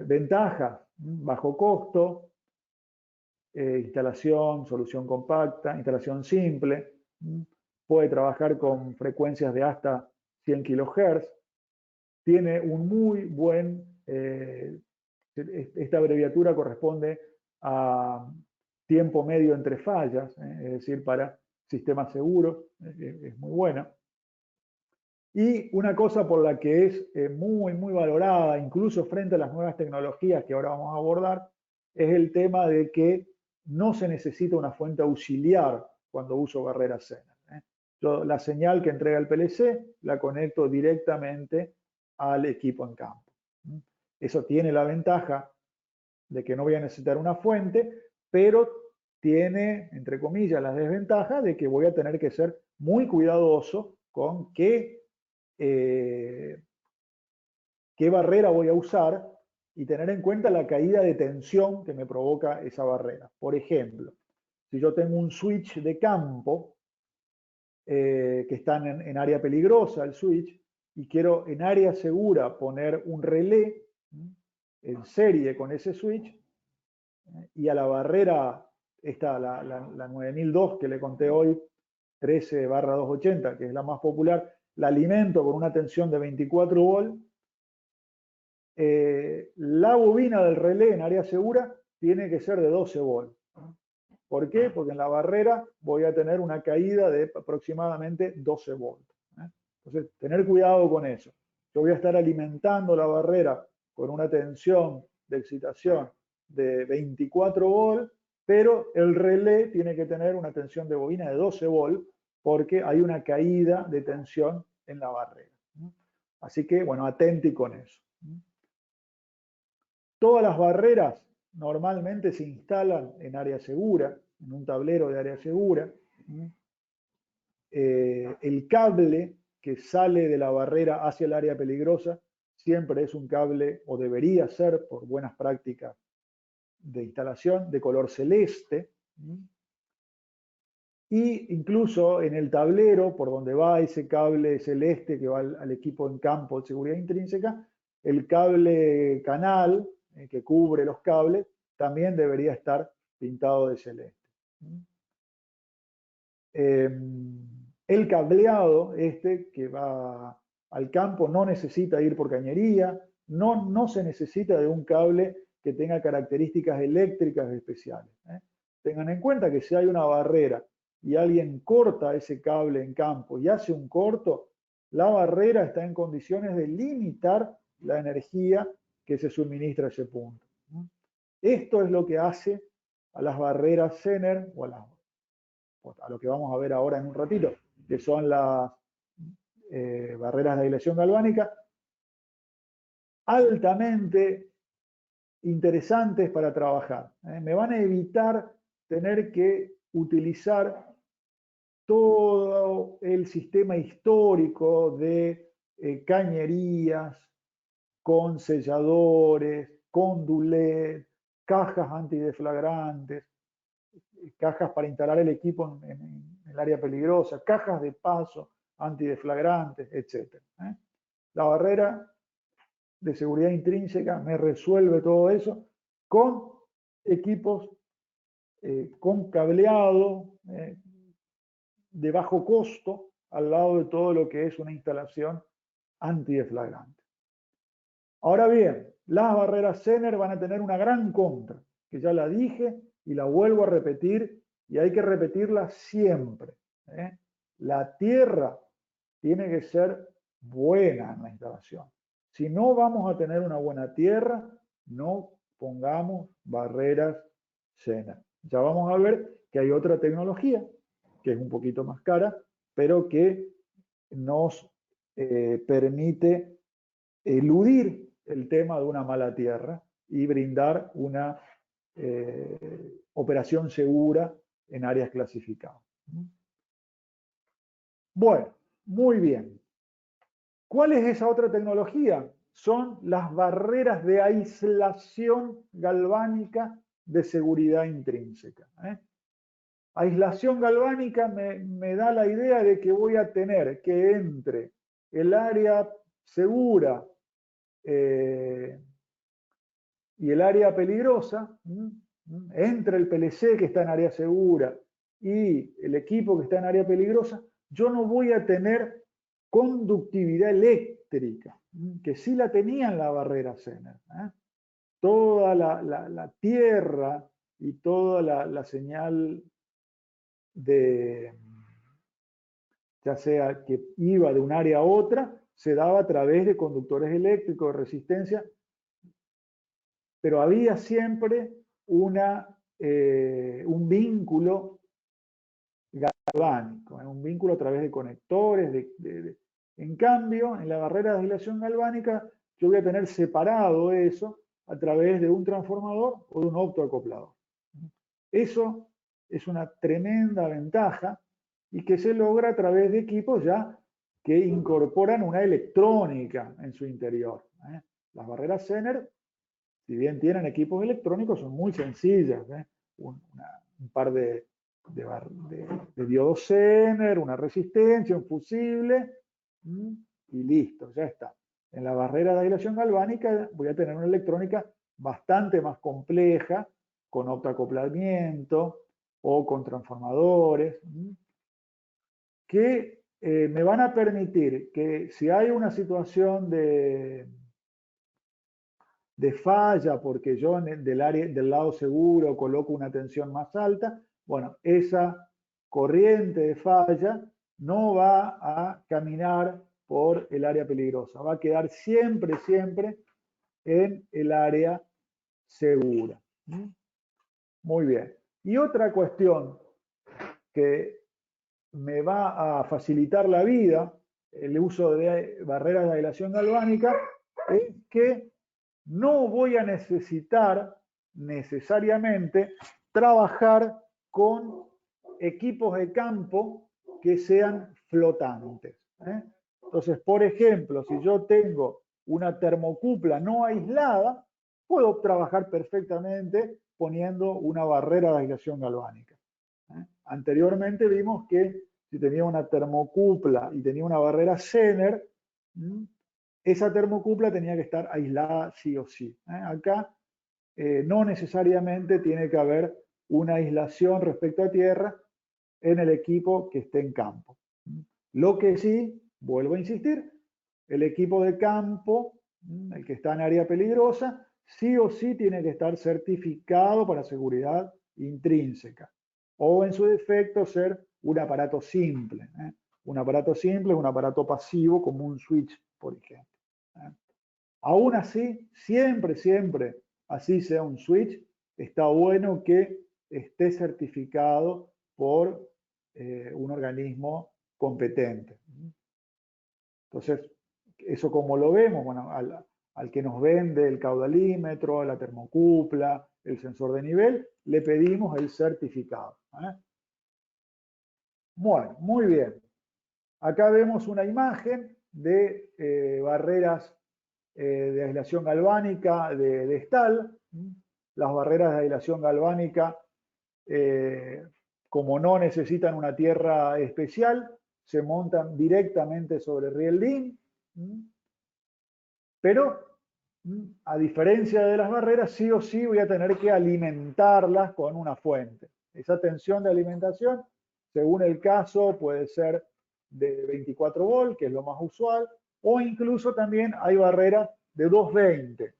Ventajas: bajo costo, instalación, solución compacta, instalación simple. Puede trabajar con frecuencias de hasta 100 kHz. Tiene un muy buen, esta abreviatura corresponde a tiempo medio entre fallas, es decir, para sistemas seguros, es muy buena. Y una cosa por la que es muy valorada, incluso frente a las nuevas tecnologías que ahora vamos a abordar, es el tema de que no se necesita una fuente auxiliar cuando uso barreras Zener. Yo la señal que entrega el PLC la conecto directamente al equipo en campo. Eso tiene la ventaja de que no voy a necesitar una fuente, pero tiene, entre comillas, la desventaja de que voy a tener que ser muy cuidadoso con qué barrera voy a usar y tener en cuenta la caída de tensión que me provoca esa barrera. Por ejemplo, si yo tengo un switch de campo que está en área peligrosa, el switch, y quiero en área segura poner un relé en serie con ese switch, y a la barrera, esta, la 9002 que le conté hoy, 13/280, que es la más popular, la alimento con una tensión de 24 volts, la bobina del relé en área segura tiene que ser de 12 volts. ¿Por qué? Porque en la barrera voy a tener una caída de aproximadamente 12 volts. Entonces, tener cuidado con eso. Yo voy a estar alimentando la barrera con una tensión de excitación de 24 volts, pero el relé tiene que tener una tensión de bobina de 12 volts porque hay una caída de tensión en la barrera. Así que, bueno, atenti con eso. Todas las barreras normalmente se instalan en área segura, en un tablero de área segura. El cable que sale de la barrera hacia el área peligrosa siempre es un cable, o debería ser, por buenas prácticas de instalación, de color celeste. Y incluso en el tablero, por donde va ese cable celeste que va al equipo en campo de seguridad intrínseca, el cable canal que cubre los cables también debería estar pintado de celeste. El cableado que va al campo no necesita ir por cañería, no se necesita de un cable que tenga características eléctricas especiales. Tengan en cuenta que si hay una barrera y alguien corta ese cable en campo y hace un corto, la barrera está en condiciones de limitar la energía que se suministra a ese punto. Esto es lo que hace a las barreras Zener o a lo que vamos a ver ahora en un ratito, que son las barreras de aislación galvánica, altamente interesantes para trabajar. Me van a evitar tener que utilizar todo el sistema histórico de cañerías, con selladores, con dulet, cajas antideflagrantes, cajas para instalar el equipo en el área peligrosa, cajas de paso antideflagrantes, etc. La barrera de seguridad intrínseca me resuelve todo eso con equipos con cableado de bajo costo al lado de todo lo que es una instalación antideflagrante. Ahora bien, las barreras Zener van a tener una gran contra, que ya la dije y la vuelvo a repetir, y hay que repetirla siempre. La tierra tiene que ser buena en la instalación. Si no vamos a tener una buena tierra, no pongamos barreras Zener. Ya vamos a ver que hay otra tecnología, que es un poquito más cara, pero que nos permite eludir el tema de una mala tierra y brindar una operación segura en áreas clasificadas. Bueno, muy bien. ¿Cuál es esa otra tecnología? Son las barreras de aislación galvánica de seguridad intrínseca. Aislación galvánica me da la idea de que voy a tener que entre el área segura y el área peligrosa entre el PLC que está en área segura y el equipo que está en área peligrosa, yo no voy a tener conductividad eléctrica, que sí la tenía en la barrera Zener. Toda la tierra y toda la señal de, ya sea que iba de un área a otra, se daba a través de conductores eléctricos de resistencia, pero había siempre un vínculo galvánico, un vínculo a través de conectores. En cambio, en la barrera de aislación galvánica, yo voy a tener separado eso a través de un transformador o de un optoacoplador. Eso es una tremenda ventaja y que se logra a través de equipos ya que incorporan una electrónica en su interior. Las barreras Zener, si bien tienen equipos electrónicos, son muy sencillas. Un par de diodos Zener, una resistencia, un fusible, y listo, ya está. En la barrera de aislación galvánica voy a tener una electrónica bastante más compleja, con optoacoplamiento o con transformadores, que me van a permitir que si hay una situación de falla, porque yo del lado seguro coloco una tensión más alta, bueno, esa corriente de falla no va a caminar por el área peligrosa, va a quedar siempre, siempre en el área segura. Muy bien. Y otra cuestión que me va a facilitar la vida, el uso de barreras de aislación galvánica, es que no voy a necesitar necesariamente trabajar con equipos de campo que sean flotantes. Entonces, por ejemplo, si yo tengo una termocupla no aislada, puedo trabajar perfectamente poniendo una barrera de aislación galvánica. Anteriormente vimos que si tenía una termocupla y tenía una barrera Zener, esa termocupla tenía que estar aislada sí o sí. Acá no necesariamente tiene que haber una aislación respecto a tierra en el equipo que esté en campo. Lo que sí, vuelvo a insistir, el equipo de campo, el que está en área peligrosa, sí o sí tiene que estar certificado para seguridad intrínseca. O en su defecto ser un aparato simple. Un aparato simple es un aparato pasivo como un switch, por ejemplo. Aún así, siempre, siempre, así sea un switch, está bueno que esté certificado por un organismo competente. Entonces, eso como lo vemos, bueno, al que nos vende el caudalímetro, la termocupla, el sensor de nivel, le pedimos el certificado. Bueno, muy bien. Acá vemos una imagen de barreras de aislación galvánica de Stahl. Las barreras de aislación galvánica, como no necesitan una tierra especial, se montan directamente sobre riel DIN, pero a diferencia de las barreras, sí o sí voy a tener que alimentarlas con una fuente. Esa tensión de alimentación, según el caso, puede ser de 24 volt, que es lo más usual, o incluso también hay barreras de 220.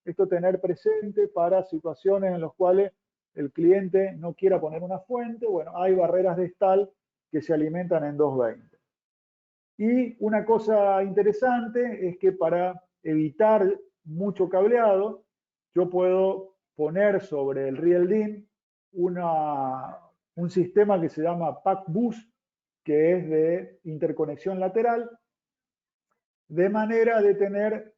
Esto tener presente para situaciones en las cuales el cliente no quiera poner una fuente. Bueno, hay barreras de Stahl que se alimentan en 220. Y una cosa interesante es que para evitar mucho cableado, yo puedo poner sobre el riel DIN un sistema que se llama Pack Bus, que es de interconexión lateral, de manera de tener,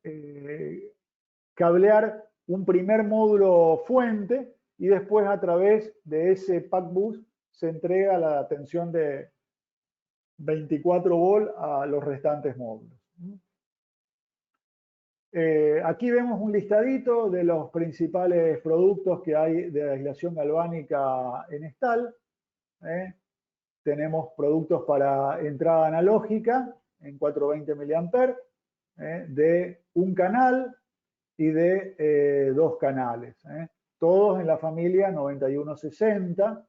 cablear un primer módulo fuente y después a través de ese Pack Bus se entrega la tensión de 24 volt a los restantes módulos. Aquí vemos un listadito de los principales productos que hay de aislación galvánica en Stahl. Tenemos productos para entrada analógica en 420 mA, de un canal y de 2 canales. todos en la familia 9160,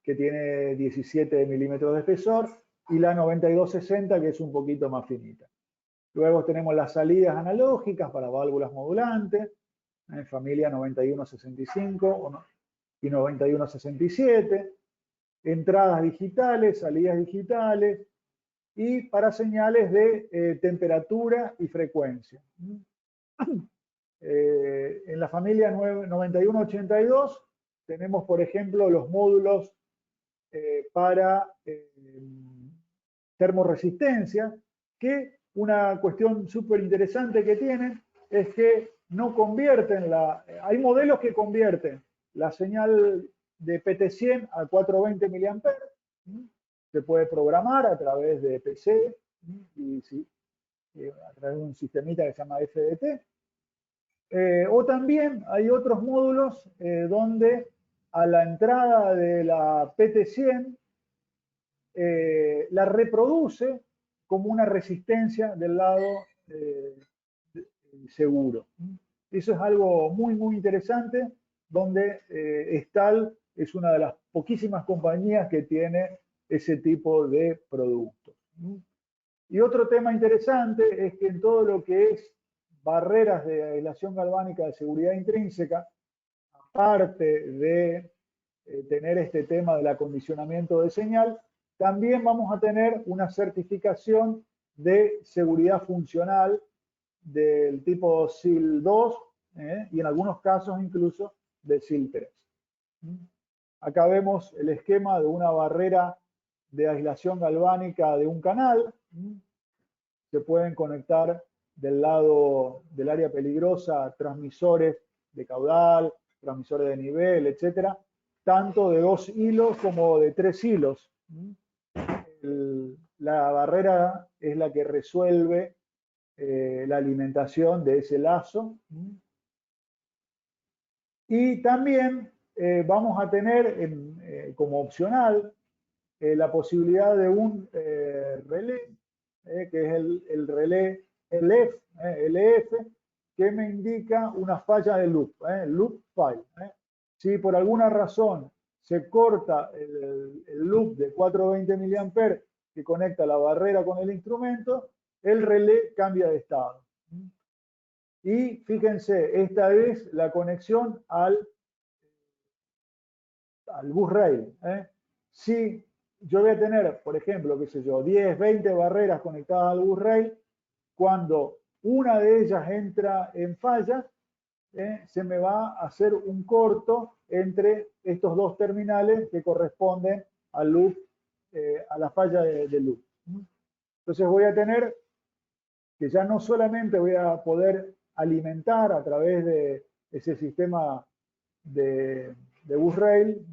que tiene 17 milímetros de espesor, y la 9260, que es un poquito más finita. Luego tenemos las salidas analógicas para válvulas modulantes, familia 9165 y 9167, entradas digitales, salidas digitales, y para señales de temperatura y frecuencia. En la familia 9182 tenemos, por ejemplo, los módulos para termorresistencia, que una cuestión súper interesante que tienen es que no convierten hay modelos que convierten la señal de PT100 a 420 mA, se puede programar a través de PC y a través de un sistemita que se llama FDT. O también hay otros módulos donde a la entrada de la PT100 la reproduce como una resistencia del lado seguro. Eso es algo muy, muy interesante, donde Stahl es una de las poquísimas compañías que tiene ese tipo de productos. Y otro tema interesante es que en todo lo que es barreras de aislación galvánica de seguridad intrínseca, aparte de tener este tema del acondicionamiento de señal, también vamos a tener una certificación de seguridad funcional del tipo SIL 2 y en algunos casos incluso de SIL 3. Acá vemos el esquema de una barrera de aislación galvánica de un canal. Se pueden conectar del lado del área peligrosa transmisores de caudal, transmisores de nivel, etcétera, tanto de 2 hilos como de 3 hilos. La barrera es la que resuelve la alimentación de ese lazo. Y también vamos a tener como opcional la posibilidad de un relé, que es el relé LF, que me indica una falla de loop, loop fail. Si por alguna razón se corta el loop de 420 mA que conecta la barrera con el instrumento, el relé cambia de estado. Y fíjense, esta es la conexión al bus rail. Si yo voy a tener, por ejemplo, qué sé yo, 10, 20 barreras conectadas al bus rail, cuando una de ellas entra en falla, se me va a hacer un corto entre estos dos terminales que corresponden al loop, a la falla de loop. Entonces voy a tener que ya no solamente voy a poder alimentar a través de ese sistema de bus rail,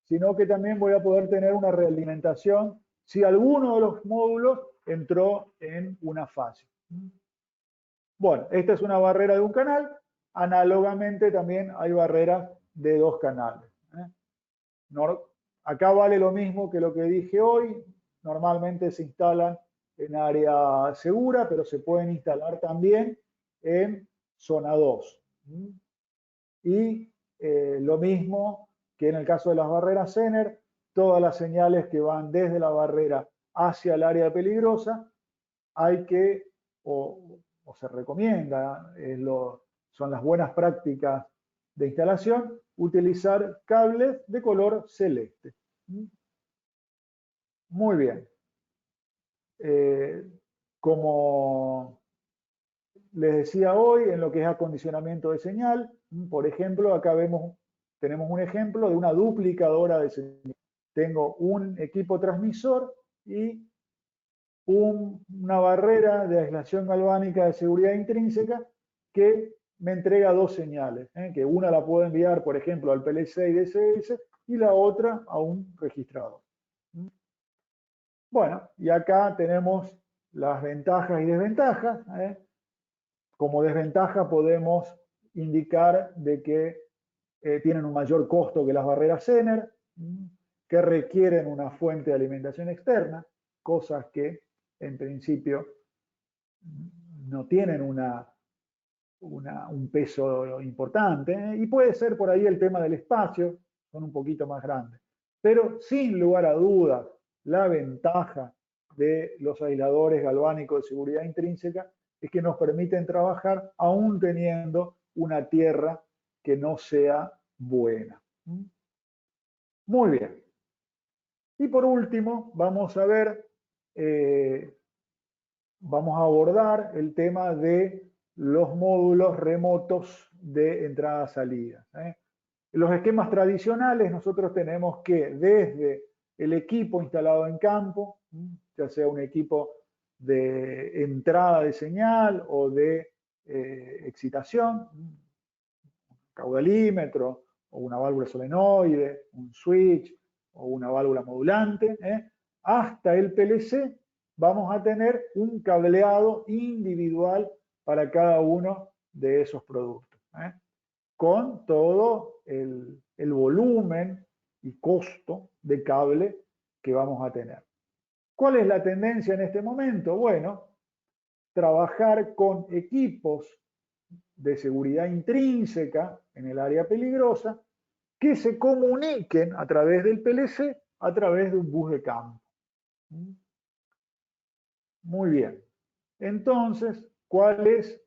sino que también voy a poder tener una realimentación si alguno de los módulos entró en una falla. Bueno, esta es una barrera de un canal. Análogamente también hay barreras de 2 canales. Acá vale lo mismo que lo que dije hoy. Normalmente se instalan en área segura, pero se pueden instalar también en zona 2. Y lo mismo que en el caso de las barreras Zener, todas las señales que van desde la barrera hacia el área peligrosa, hay que, o se recomienda, son las buenas prácticas de instalación, utilizar cables de color celeste. Muy bien. Como les decía hoy, en lo que es acondicionamiento de señal, por ejemplo, acá tenemos un ejemplo de una duplicadora de señal. Tengo un equipo transmisor y una barrera de aislación galvánica de seguridad intrínseca que me entrega 2 señales, que una la puedo enviar, por ejemplo, al PLC y DSS y la otra a un registrador. Bueno, y acá tenemos las ventajas y desventajas. Como desventaja podemos indicar de que tienen un mayor costo que las barreras Zener, que requieren una fuente de alimentación externa, cosas que en principio no tienen una un peso importante, y puede ser por ahí el tema del espacio, son un poquito más grandes. Pero sin lugar a dudas, la ventaja de los aisladores galvánicos de seguridad intrínseca es que nos permiten trabajar aún teniendo una tierra que no sea buena. Muy bien. Y por último, vamos a ver, vamos a abordar el tema de los módulos remotos de entrada-salida. En los esquemas tradicionales nosotros tenemos que desde el equipo instalado en campo, ya sea un equipo de entrada de señal o de excitación, caudalímetro o una válvula solenoide, un switch o una válvula modulante, hasta el PLC vamos a tener un cableado individual para cada uno de esos productos, con todo el volumen y costo de cable que vamos a tener. ¿Cuál es la tendencia en este momento? Bueno, trabajar con equipos de seguridad intrínseca en el área peligrosa que se comuniquen a través del PLC a través de un bus de campo. Muy bien. Entonces, ¿cuál es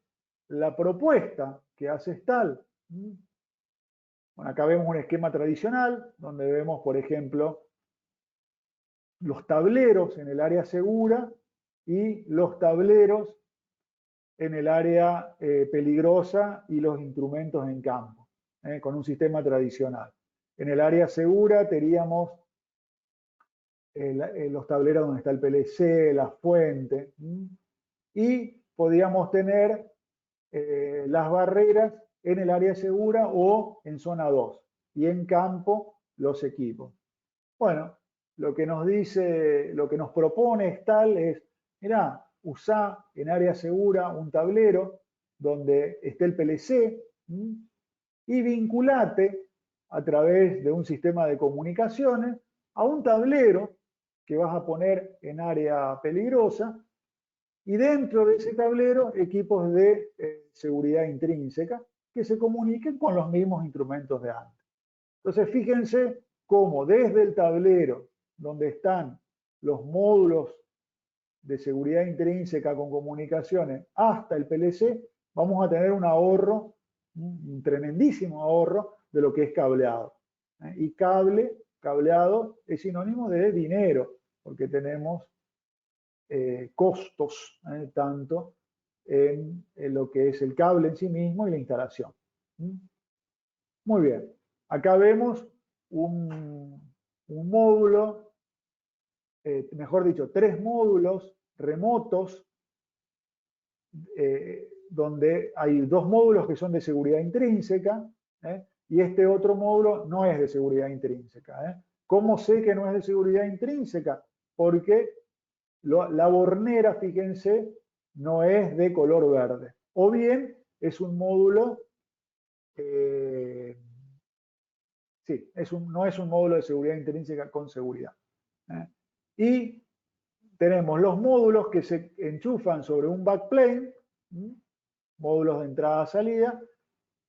la propuesta que hace STAL? Bueno, acá vemos un esquema tradicional donde vemos, por ejemplo, los tableros en el área segura y los tableros en el área peligrosa y los instrumentos en campo, con un sistema tradicional. En el área segura teníamos los tableros donde está el PLC, la fuente, y podíamos tener las barreras en el área segura o en zona 2, y en campo los equipos. Bueno, lo que nos dice, lo que nos propone STAL es, mirá, usá en área segura un tablero donde esté el PLC y vinculate a través de un sistema de comunicaciones a un tablero que vas a poner en área peligrosa y dentro de ese tablero equipos de seguridad intrínseca que se comuniquen con los mismos instrumentos de antes. Entonces fíjense cómo desde el tablero donde están los módulos de seguridad intrínseca con comunicaciones hasta el PLC, vamos a tener un ahorro, un tremendísimo ahorro de lo que es cableado. Y cableado es sinónimo de dinero, porque tenemos costos tanto en lo que es el cable en sí mismo y la instalación. Muy bien, acá vemos un módulo, mejor dicho, 3 módulos remotos, donde hay 2 módulos que son de seguridad intrínseca, y este otro módulo no es de seguridad intrínseca. ¿Cómo sé que no es de seguridad intrínseca? Porque la bornera, fíjense, no es de color verde. O bien es un módulo, sí, no es un módulo de seguridad intrínseca con seguridad. Y tenemos los módulos que se enchufan sobre un backplane, módulos de entrada-salida,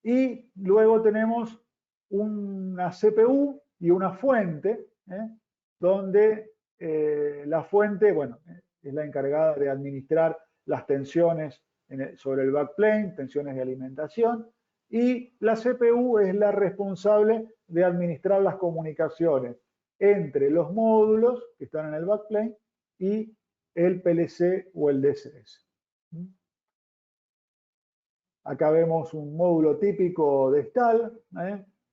y luego tenemos una CPU y una fuente, donde la fuente, bueno, es la encargada de administrar las tensiones sobre el backplane, tensiones de alimentación, y la CPU es la responsable de administrar las comunicaciones entre los módulos que están en el backplane y el PLC o el DSS. Acá vemos un módulo típico de STAL.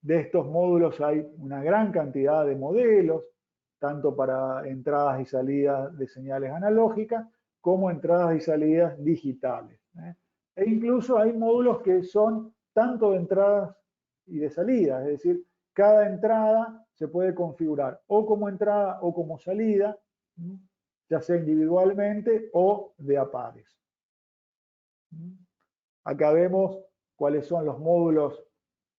De estos módulos hay una gran cantidad de modelos, tanto para entradas y salidas de señales analógicas como entradas y salidas digitales. E incluso hay módulos que son tanto de entradas y de salidas, es decir, cada entrada se puede configurar o como entrada o como salida, ya sea individualmente o de a pares. Acá vemos cuáles son los módulos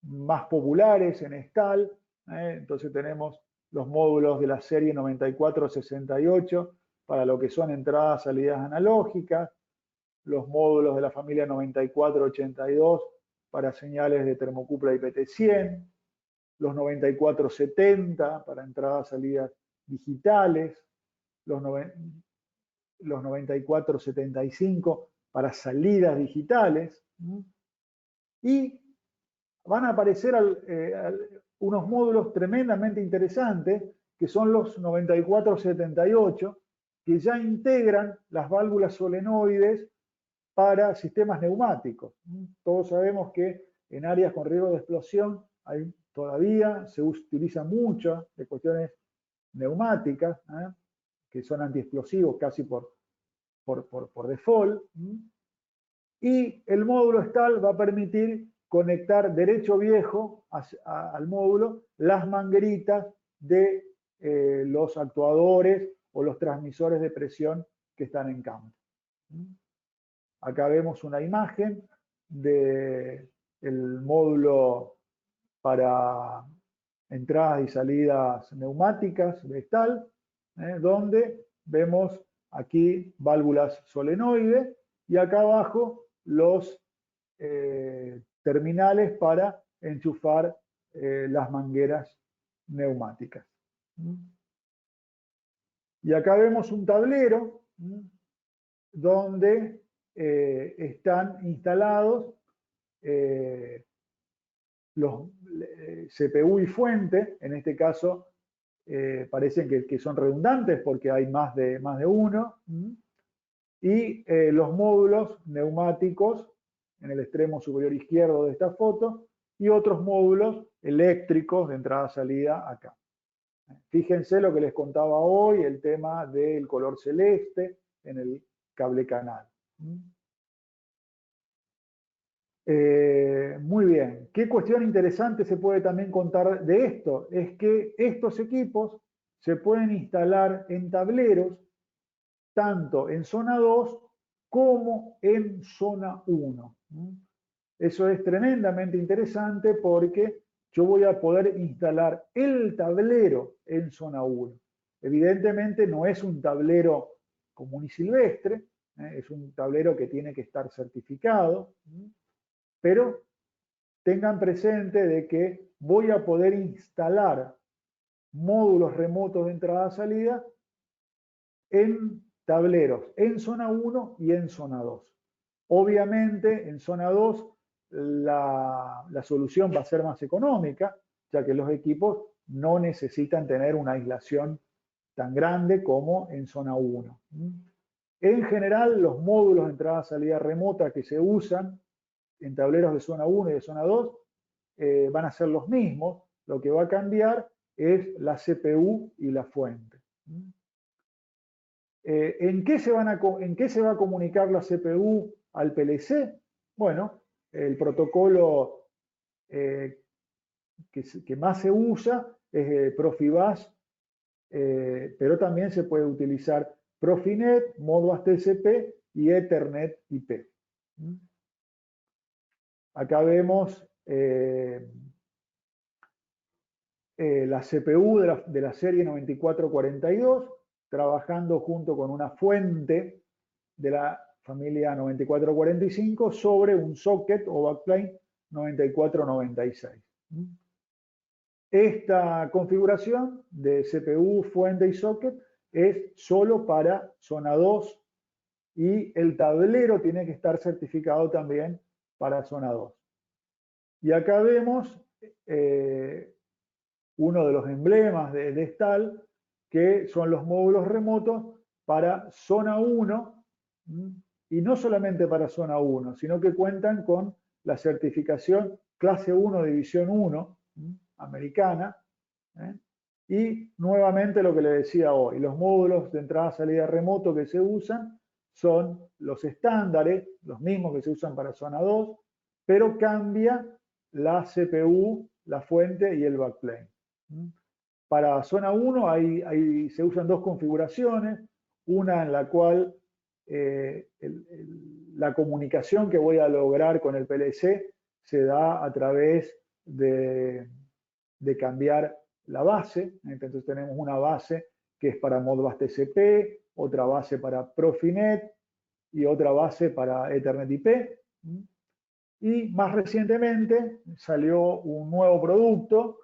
más populares en STAL. Entonces tenemos los módulos de la serie 9468 para lo que son entradas, salidas analógicas, los módulos de la familia 9482 para señales de termocupla IP-T100, los 9470 para entradas, salidas digitales, los 9475 para salidas digitales, y van a aparecer unos módulos tremendamente interesantes, que son los 9478, que ya integran las válvulas solenoides para sistemas neumáticos. Todos sabemos que en áreas con riesgo de explosión todavía se utiliza mucho de cuestiones neumáticas, que son antiexplosivos casi por default. Y el módulo STAL va a permitir conectar derecho viejo al módulo las mangueritas de los actuadores o los transmisores de presión que están en campo. Acá vemos una imagen del módulo para entradas y salidas neumáticas de STAL, donde vemos aquí válvulas solenoides y acá abajo los terminales para enchufar las mangueras neumáticas. Y acá vemos un tablero donde están instalados los CPU y fuente. En este caso parecen que son redundantes porque hay más de uno, y los módulos neumáticos en el extremo superior izquierdo de esta foto, y otros módulos eléctricos de entrada-salida acá. Fíjense lo que les contaba hoy, el tema del color celeste en el cable canal. Muy bien. ¿Qué cuestión interesante se puede también contar de esto? Es que estos equipos se pueden instalar en tableros tanto en zona 2 como en zona 1. Eso es tremendamente interesante porque yo voy a poder instalar el tablero en zona 1. Evidentemente no es un tablero común y silvestre, es un tablero que tiene que estar certificado, pero tengan presente de que voy a poder instalar módulos remotos de entrada-salida en tableros en zona 1 y en zona 2. Obviamente en zona 2 la solución va a ser más económica, ya que los equipos no necesitan tener una aislación tan grande como en zona 1. En general, los módulos de entrada-salida remota que se usan en tableros de zona 1 y de zona 2 van a ser los mismos. Lo que va a cambiar es la CPU y la fuente. ¿En qué se va a comunicar la CPU al PLC? Bueno, el protocolo que más se usa es Profibus, pero también se puede utilizar Profinet, Modbus TCP y Ethernet IP. Acá vemos la CPU de la serie 9442, trabajando junto con una fuente de la familia 9445 sobre un socket o backplane 9496. Esta configuración de CPU, fuente y socket es solo para zona 2 y el tablero tiene que estar certificado también para zona 2. Y acá vemos uno de los emblemas de STAL, que son los módulos remotos para zona 1, y no solamente para zona 1, sino que cuentan con la certificación clase 1, división 1, americana, y nuevamente lo que le decía hoy, los módulos de entrada-salida remoto que se usan son los estándares, los mismos que se usan para zona 2, pero cambia la CPU, la fuente y el backplane. Para zona 1 se usan dos configuraciones, una en la cual la comunicación que voy a lograr con el PLC se da a través de cambiar la base. Entonces tenemos una base que es para Modbus TCP, otra base para Profinet y otra base para Ethernet IP. Y más recientemente salió un nuevo producto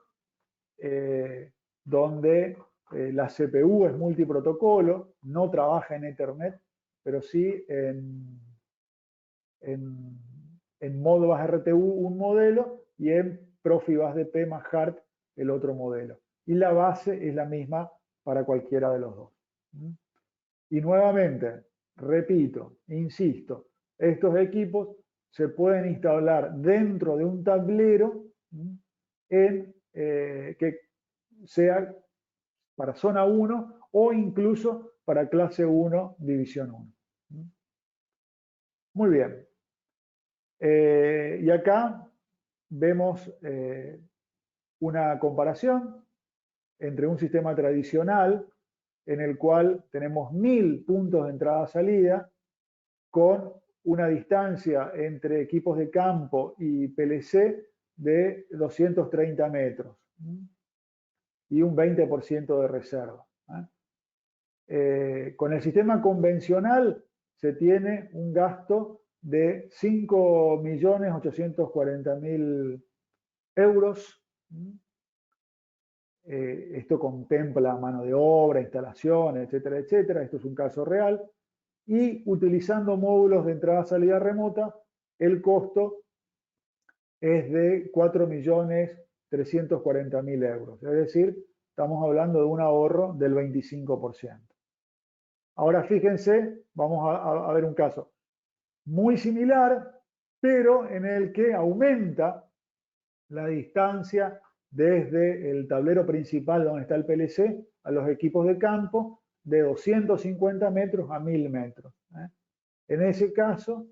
donde la CPU es multiprotocolo, no trabaja en Ethernet, pero sí en Modbus RTU un modelo y en Profibus DP más HART el otro modelo. Y la base es la misma para cualquiera de los dos. Y nuevamente, repito, insisto, estos equipos se pueden instalar dentro de un tablero que sea para zona 1 o incluso para clase 1, división 1. Muy bien. Y acá vemos una comparación entre un sistema tradicional en el cual tenemos 1000 puntos de entrada-salida con una distancia entre equipos de campo y PLC de 230 metros y un 20% de reserva. Con el sistema convencional se tiene un gasto de 5.840.000 euros. Esto contempla mano de obra, instalaciones, etcétera, etcétera. Esto es un caso real. Y utilizando módulos de entrada-salida remota, el costo es de 4.340.000 euros. Es decir, estamos hablando de un ahorro del 25%. Ahora fíjense, vamos a ver un caso muy similar, pero en el que aumenta la distancia desde el tablero principal donde está el PLC a los equipos de campo de 250 metros a 1000 metros. En ese caso,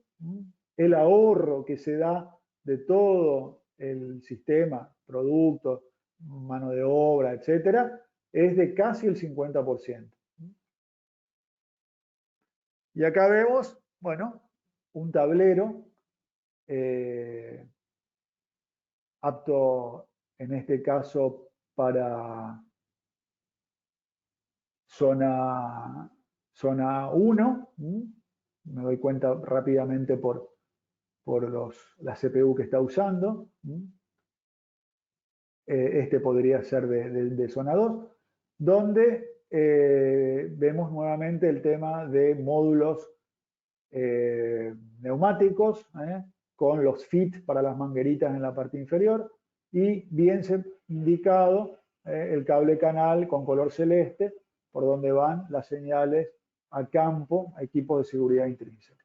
el ahorro que se da de todo el sistema, productos, mano de obra, etcétera, es de casi el 50%. Y acá vemos, bueno, un tablero apto en este caso para zona 1. Me doy cuenta rápidamente por la CPU que está usando. Este podría ser de zona 2, donde vemos nuevamente el tema de módulos neumáticos, con los FIT para las mangueritas en la parte inferior y bien indicado el cable canal con color celeste por donde van las señales a campo, a equipos de seguridad intrínseca.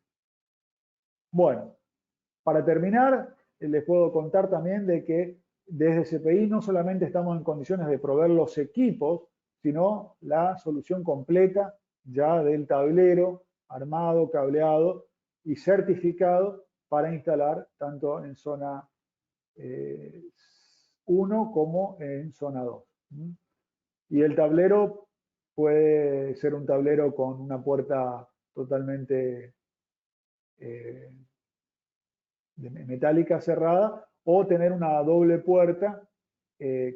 Bueno, para terminar, les puedo contar también de que desde CPI no solamente estamos en condiciones de proveer los equipos, sino la solución completa ya del tablero armado, cableado y certificado para instalar tanto en zona 1 como en zona 2. Y el tablero puede ser un tablero con una puerta totalmente metálica cerrada o tener una doble puerta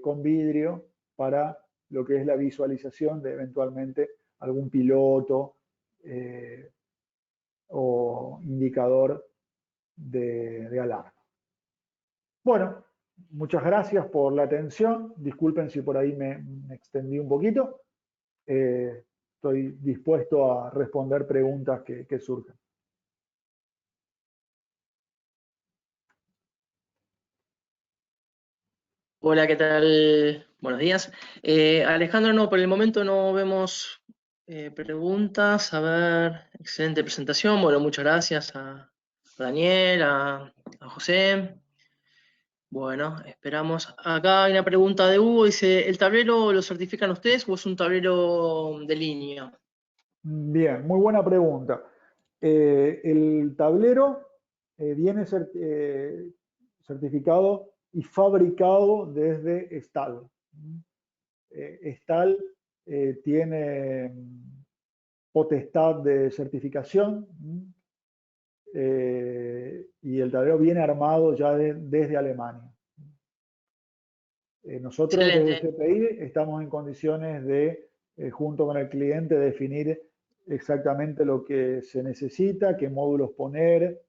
con vidrio para lo que es la visualización de eventualmente algún piloto o indicador de alarma. Bueno, muchas gracias por la atención. Disculpen si por ahí me extendí un poquito. Estoy dispuesto a responder preguntas que surjan. Hola, ¿qué tal? Buenos días. Alejandro, no, por el momento no vemos preguntas. A ver, excelente presentación. Bueno, muchas gracias a Daniel, a José. Bueno, esperamos. Acá hay una pregunta de Hugo. Dice, ¿el tablero lo certifican ustedes o es un tablero de línea? Bien, muy buena pregunta. El tablero viene certificado y fabricado desde STAL. STAL tiene potestad de certificación y el tablero viene armado ya desde Alemania. Nosotros Excelente. desde CPI estamos en condiciones de, junto con el cliente, definir exactamente lo que se necesita, qué módulos poner,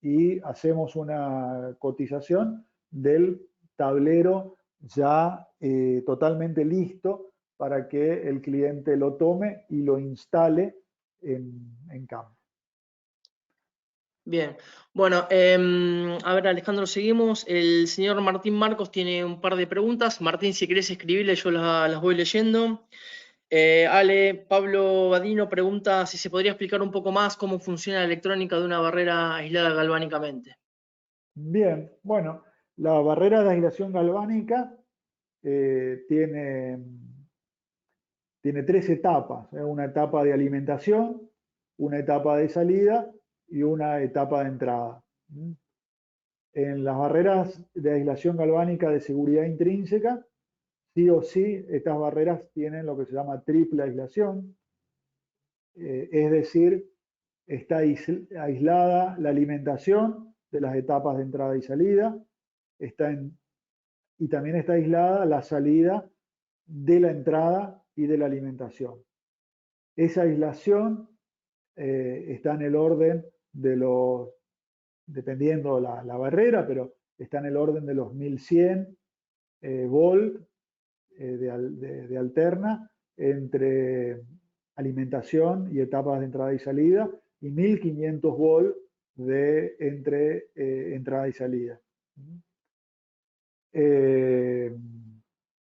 y hacemos una cotización del tablero ya totalmente listo para que el cliente lo tome y lo instale en campo. Bien, bueno, a ver, Alejandro, seguimos. El señor Martín Marcos tiene un par de preguntas. Martín, si querés escribirle, yo las voy leyendo. Pablo Badino pregunta si se podría explicar un poco más cómo funciona la electrónica de una barrera aislada galvánicamente. Bien, bueno, la barrera de aislación galvánica tiene tres etapas, una etapa de alimentación, una etapa de salida y una etapa de entrada. En las barreras de aislación galvánica de seguridad intrínseca, sí o sí, estas barreras tienen lo que se llama triple aislación, es decir, está aislada la alimentación de las etapas de entrada y salida, y también está aislada la salida de la entrada y de la alimentación. Esa aislación está en el orden de los, dependiendo la barrera, pero está en el orden de los 1100 volt de alterna entre alimentación y etapas de entrada y salida, y 1500 volt entre entrada y salida.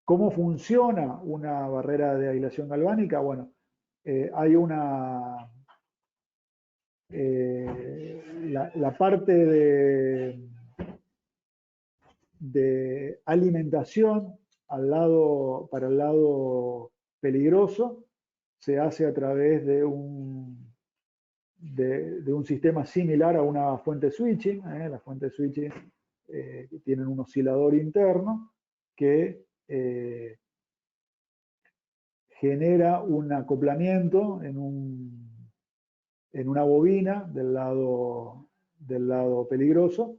¿Cómo funciona una barrera de aislación galvánica? Bueno, hay la parte de alimentación para el lado peligroso se hace a través de un sistema similar a una fuente switching. La fuente switching tienen un oscilador interno que genera un acoplamiento en una bobina del lado peligroso,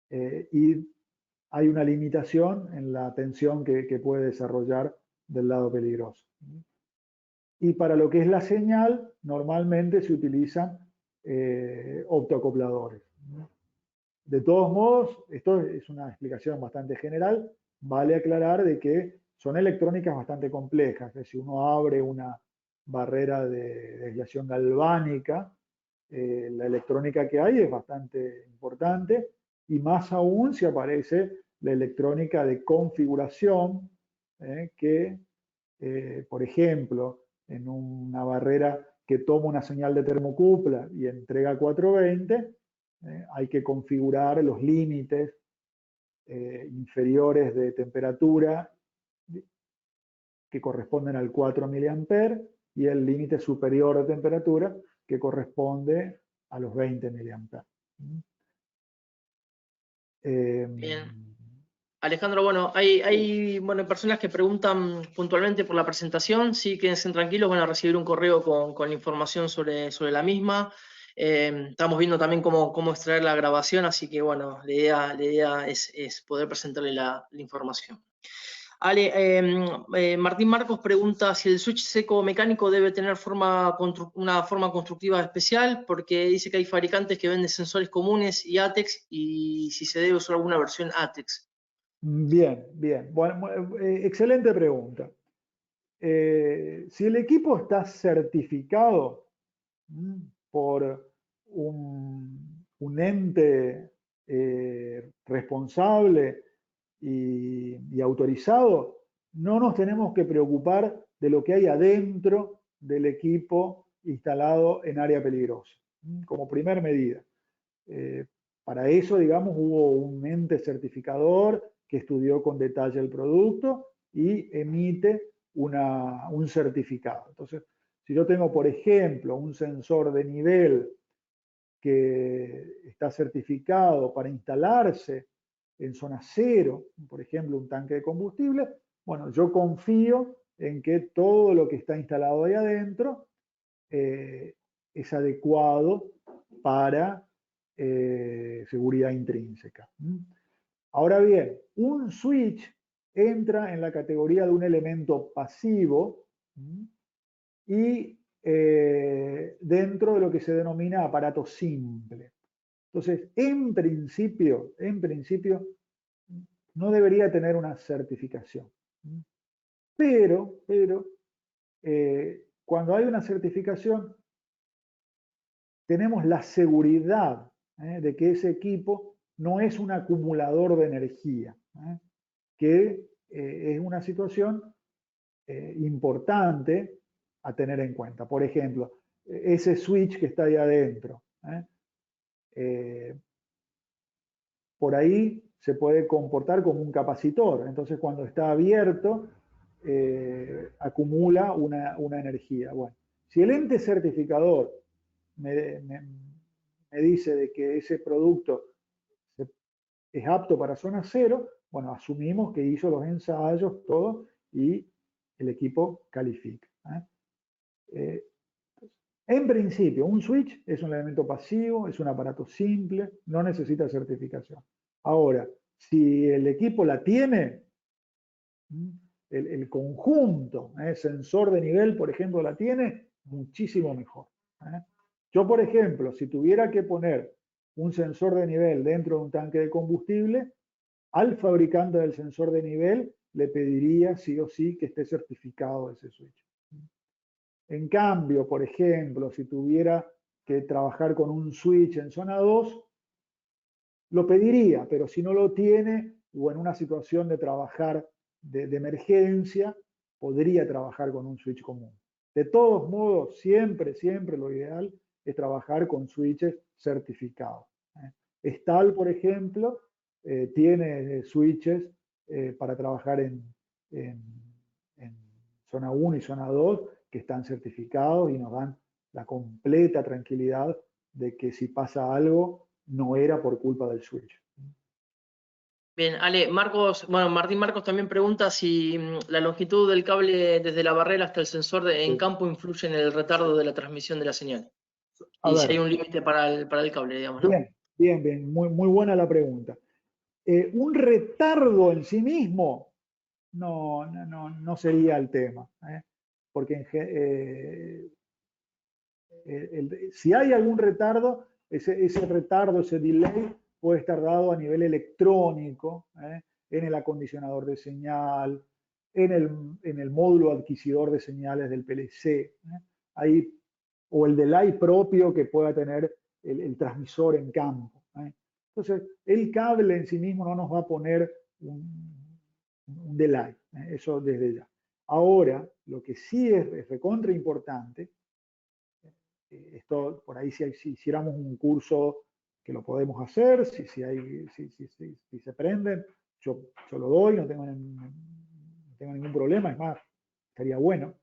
y hay una limitación en la tensión que puede desarrollar del lado peligroso. Y para lo que es la señal, normalmente se utilizan optoacopladores. De todos modos, esto es una explicación bastante general, vale aclarar de que son electrónicas bastante complejas, que si uno abre una barrera de aislación galvánica, la electrónica que hay es bastante importante, y más aún si aparece la electrónica de configuración, que, por ejemplo, en una barrera que toma una señal de termocupla y entrega 420, hay que configurar los límites inferiores de temperatura que corresponden al 4 mA y el límite superior de temperatura que corresponde a los 20 mA. Bien. Alejandro, bueno, hay personas que preguntan puntualmente por la presentación. Sí, quédense tranquilos, van a recibir un correo con información sobre la misma. Estamos viendo también cómo extraer la grabación, así que bueno, la idea es poder presentarle la información. Martín Marcos pregunta si el switch seco mecánico debe tener una forma constructiva especial, porque dice que hay fabricantes que venden sensores comunes y ATEX, y si se debe usar alguna versión ATEX. Bien, bien. Bueno, excelente pregunta. Si el equipo está certificado por un ente responsable y autorizado, no nos tenemos que preocupar de lo que hay adentro del equipo instalado en área peligrosa, como primer medida. Para eso, digamos, hubo un ente certificador que estudió con detalle el producto y emite un certificado. Entonces, si yo tengo, por ejemplo, un sensor de nivel que está certificado para instalarse en zona cero, por ejemplo, un tanque de combustible, bueno, yo confío en que todo lo que está instalado ahí adentro es adecuado para seguridad intrínseca. Ahora bien, un switch entra en la categoría de un elemento pasivo y dentro de lo que se denomina aparato simple. Entonces, en principio, no debería tener una certificación. Pero cuando hay una certificación, tenemos la seguridad de que ese equipo no es un acumulador de energía, que es una situación importante a tener en cuenta. Por ejemplo, ese switch que está ahí adentro. Por ahí se puede comportar como un capacitor. Entonces, cuando está abierto, acumula una energía. Bueno, si el ente certificador me dice de que ese producto es apto para zona cero, bueno, asumimos que hizo los ensayos, todo, y el equipo califica. En principio, un switch es un elemento pasivo, es un aparato simple, no necesita certificación. Ahora, si el equipo la tiene, el conjunto, sensor de nivel, por ejemplo, la tiene, muchísimo mejor. Yo, por ejemplo, si tuviera que poner un sensor de nivel dentro de un tanque de combustible, al fabricante del sensor de nivel le pediría sí o sí que esté certificado ese switch. En cambio, por ejemplo, si tuviera que trabajar con un switch en zona 2, lo pediría, pero si no lo tiene o en una situación de trabajar de emergencia, podría trabajar con un switch común. De todos modos, siempre lo ideal es trabajar con switches certificados. Stal, por ejemplo, tiene switches para trabajar en zona 1 y zona 2 que están certificados y nos dan la completa tranquilidad de que si pasa algo, no era por culpa del switch. Bien, Ale, Martín Marcos también pregunta si la longitud del cable desde la barrera hasta el sensor en campo influye en el retardo de la transmisión de la señal. A Y si hay ver, un límite para el cable, digamos, ¿no? bien, muy buena la pregunta. Un retardo en sí mismo no sería el tema, porque si hay algún retardo, ese retardo, ese delay, puede estar dado a nivel electrónico, en el acondicionador de señal, en el módulo adquisidor de señales del PLC, ahí, o el delay propio que pueda tener el transmisor en campo. Entonces, el cable en sí mismo no nos va a poner un delay, eso desde ya. Ahora, lo que sí es recontra importante, esto por ahí si hiciéramos un curso que lo podemos hacer, si se prenden, yo lo doy, no tengo ningún problema, es más, estaría bueno.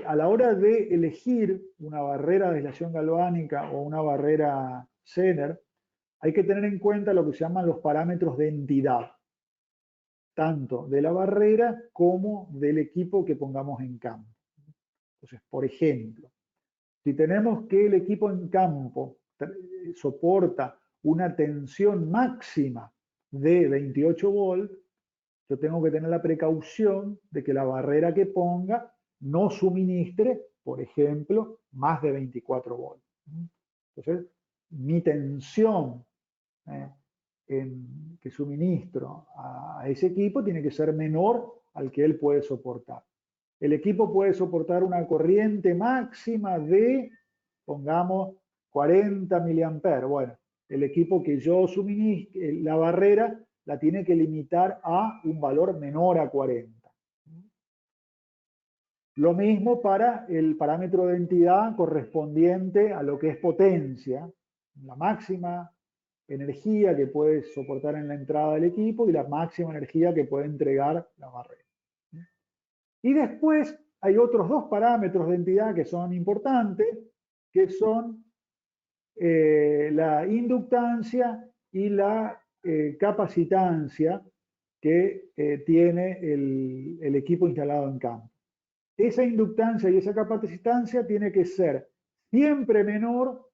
A la hora de elegir una barrera de aislación galvánica o una barrera Zener, hay que tener en cuenta lo que se llaman los parámetros de entidad, tanto de la barrera como del equipo que pongamos en campo. Entonces, por ejemplo, si tenemos que el equipo en campo soporta una tensión máxima de 28 volts, yo tengo que tener la precaución de que la barrera que ponga no suministre, por ejemplo, más de 24 volts. Entonces, mi tensión que suministro a ese equipo tiene que ser menor al que él puede soportar. El equipo puede soportar una corriente máxima de, pongamos, 40 miliamperes. Bueno, el equipo que yo suministre, la barrera, la tiene que limitar a un valor menor a 40. Lo mismo para el parámetro de entidad correspondiente a lo que es potencia, la máxima energía que puede soportar en la entrada del equipo y la máxima energía que puede entregar la barrera. Y después hay otros dos parámetros de entidad que son importantes, que son la inductancia y la capacitancia que tiene el equipo instalado en campo. Esa inductancia y esa capacitancia tiene que ser siempre menor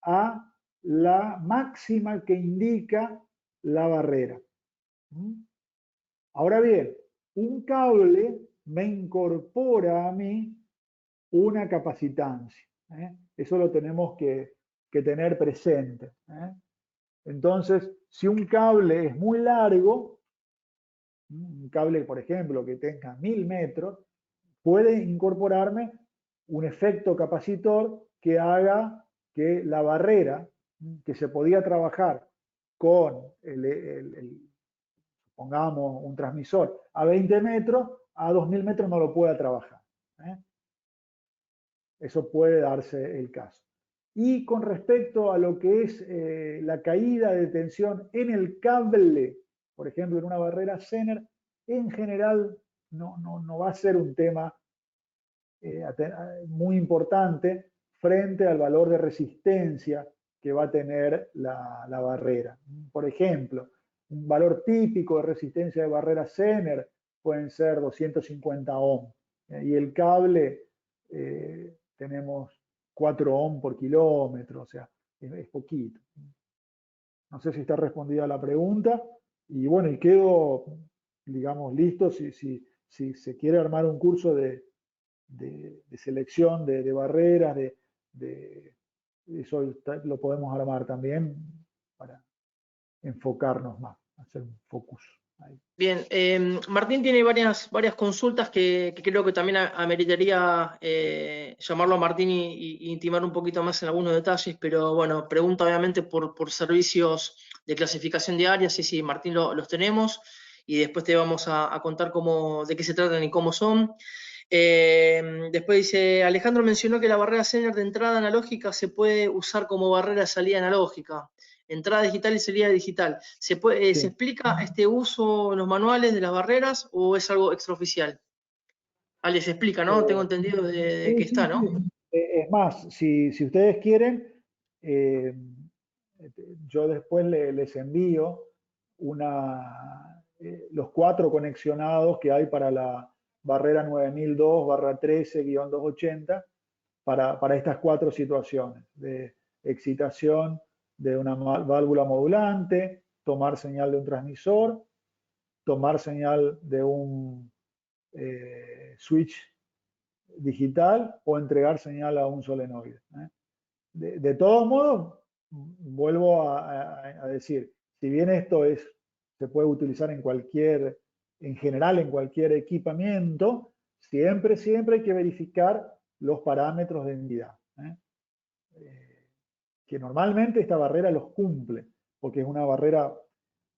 a la máxima que indica la barrera. Ahora bien, un cable me incorpora a mí una capacitancia. Eso lo tenemos que tener presente. Entonces, si un cable es muy largo, un cable, por ejemplo, que tenga 1000 metros, puede incorporarme un efecto capacitor que haga que la barrera que se podía trabajar con pongamos un transmisor a 20 metros, a 2000 metros no lo pueda trabajar. Eso puede darse el caso. Y con respecto a lo que es la caída de tensión en el cable, por ejemplo, en una barrera Zener, en general no va a ser un tema muy importante frente al valor de resistencia que va a tener la barrera. Por ejemplo, un valor típico de resistencia de barrera Zener pueden ser 250 ohm. Y el cable tenemos 4 ohm por kilómetro, o sea, es poquito. No sé si está respondida la pregunta. Y bueno, y quedo, digamos, listo si se quiere armar un curso de selección de barreras, eso lo podemos armar también para enfocarnos más, hacer un focus ahí. Bien, Martín tiene varias consultas que creo que también ameritaría llamarlo a Martín y intimar un poquito más en algunos detalles, pero bueno, pregunta obviamente por servicios de clasificación de áreas, sí, Martín los tenemos, y después te vamos a contar de qué se tratan y cómo son. Después dice, Alejandro mencionó que la barrera Zener de entrada analógica se puede usar como barrera de salida analógica. Entrada digital y salida digital. ¿Se explica este uso en los manuales de las barreras o es algo extraoficial? Ale, se explica, ¿no? Tengo entendido de que está, ¿no? Es más, si ustedes quieren, yo después les envío los 4 conexionados que hay para la barrera 9002/13-280 para estas 4 situaciones de excitación de una válvula modulante, tomar señal de un transmisor, tomar señal de un switch digital o entregar señal a un solenoide. De todos modos, vuelvo a decir, si bien esto se puede utilizar en general en cualquier equipamiento, siempre hay que verificar los parámetros de entidad. Que normalmente esta barrera los cumple, porque es una barrera,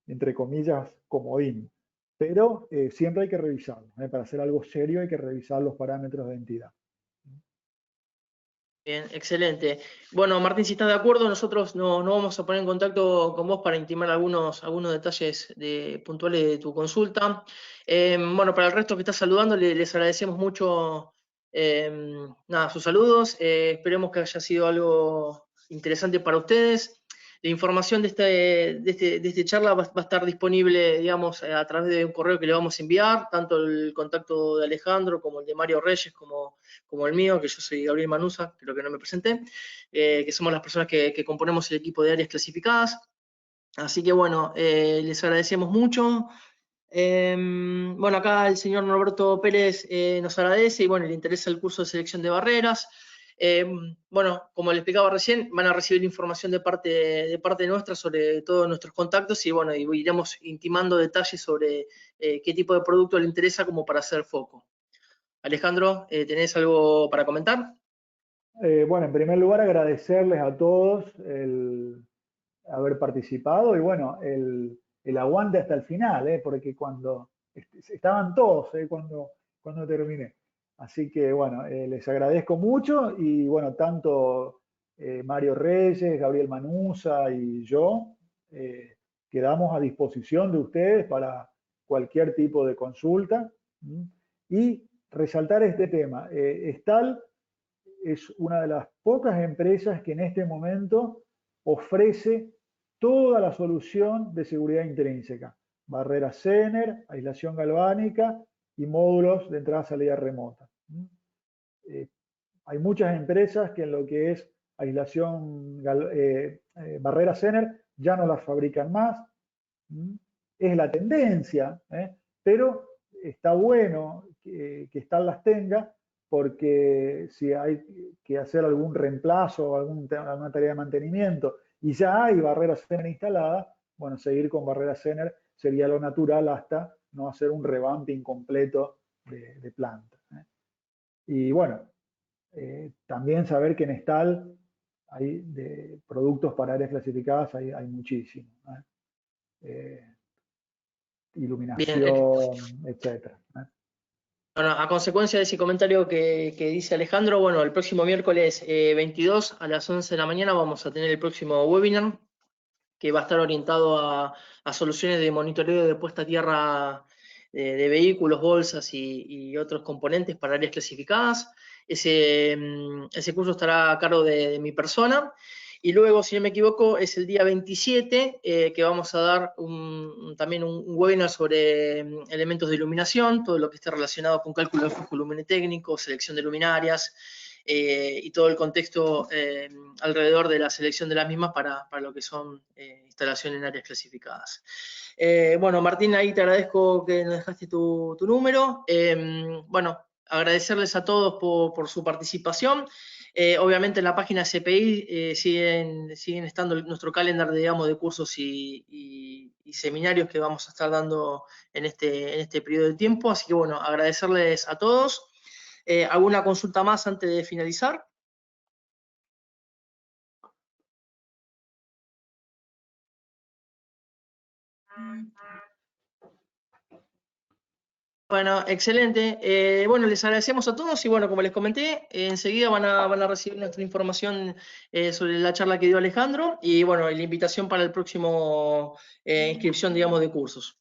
entre comillas, comodín. Pero siempre hay que revisarlo. Para hacer algo serio hay que revisar los parámetros de entidad. Bien, excelente. Bueno, Martín, si estás de acuerdo, nosotros nos vamos a poner en contacto con vos para intimar algunos detalles puntuales de tu consulta. Bueno, para el resto que está saludando, les agradecemos mucho sus saludos. Esperemos que haya sido algo interesante para ustedes. La información de esta charla va a estar disponible, digamos, a través de un correo que le vamos a enviar, tanto el contacto de Alejandro como el de Mario Reyes, como el mío, que yo soy Gabriel Manusa, creo que no me presenté, que somos las personas que componemos el equipo de áreas clasificadas. Así que bueno, les agradecemos mucho. Bueno, acá el señor Norberto Pérez nos agradece y bueno, le interesa el curso de selección de barreras. Bueno, como les explicaba recién, van a recibir información de parte nuestra sobre todos nuestros contactos y bueno, y iremos intimando detalles sobre qué tipo de producto le interesa como para hacer foco. Alejandro, ¿tenés algo para comentar? Bueno, en primer lugar agradecerles a todos el haber participado y bueno, el aguante hasta el final, porque cuando estaban todos cuando terminé. Así que bueno, les agradezco mucho y bueno, tanto Mario Reyes, Gabriel Manusa y yo quedamos a disposición de ustedes para cualquier tipo de consulta. Y resaltar este tema. Estal es una de las pocas empresas que en este momento ofrece toda la solución de seguridad intrínseca. Barreras Zener, aislación galvánica y módulos de entrada-salida remota. Hay muchas empresas que en lo que es barreras Zener ya no las fabrican más. Es la tendencia, pero está bueno que Estal las tenga porque si hay que hacer algún reemplazo o alguna tarea de mantenimiento y ya hay barreras Zener instaladas, bueno, seguir con barreras Zener sería lo natural hasta no hacer un revamping completo de planta. Y bueno, también saber que en Estal hay de productos para áreas clasificadas, hay muchísimo. Bien, Iluminación, etcétera. bueno, a consecuencia de ese comentario que dice Alejandro, bueno, el próximo miércoles 22 a las 11 de la mañana vamos a tener el próximo webinar que va a estar orientado a soluciones de monitoreo de puesta a tierra de vehículos, bolsas y otros componentes para áreas clasificadas. Ese curso estará a cargo de mi persona. Y luego, si no me equivoco, es el día 27 que vamos a dar también un webinar sobre elementos de iluminación, todo lo que esté relacionado con cálculo de flujo luminotécnico, selección de luminarias y todo el contexto alrededor de la selección de las mismas para lo que son instalaciones en áreas clasificadas. Bueno, Martín, ahí te agradezco que nos dejaste tu número. Bueno, agradecerles a todos por su participación. Obviamente en la página CPI siguen estando nuestro calendario, digamos, de cursos y seminarios que vamos a estar dando en este periodo de tiempo. Así que bueno, agradecerles a todos. ¿Alguna consulta más antes de finalizar? Bueno, excelente. Bueno, les agradecemos a todos y bueno, como les comenté, enseguida van a recibir nuestra información sobre la charla que dio Alejandro y bueno, la invitación para el próximo inscripción, digamos, de cursos.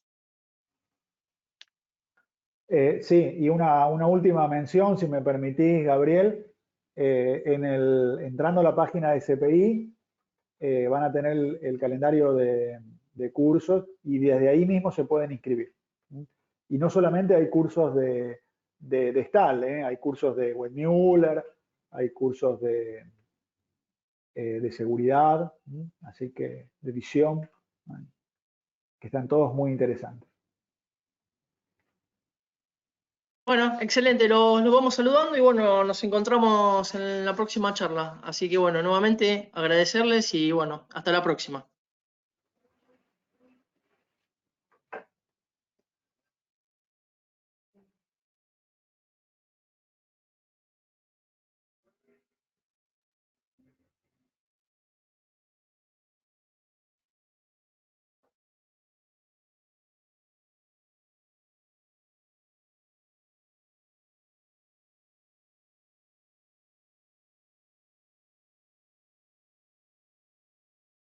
Sí, y una última mención, si me permitís, Gabriel. Entrando a la página de CPI, van a tener el calendario de cursos y desde ahí mismo se pueden inscribir. Y no solamente hay cursos de STAL, hay cursos de Webmuller, hay cursos de seguridad, así que de visión, que están todos muy interesantes. Bueno, excelente, los vamos saludando y bueno, nos encontramos en la próxima charla. Así que bueno, nuevamente agradecerles y bueno, hasta la próxima.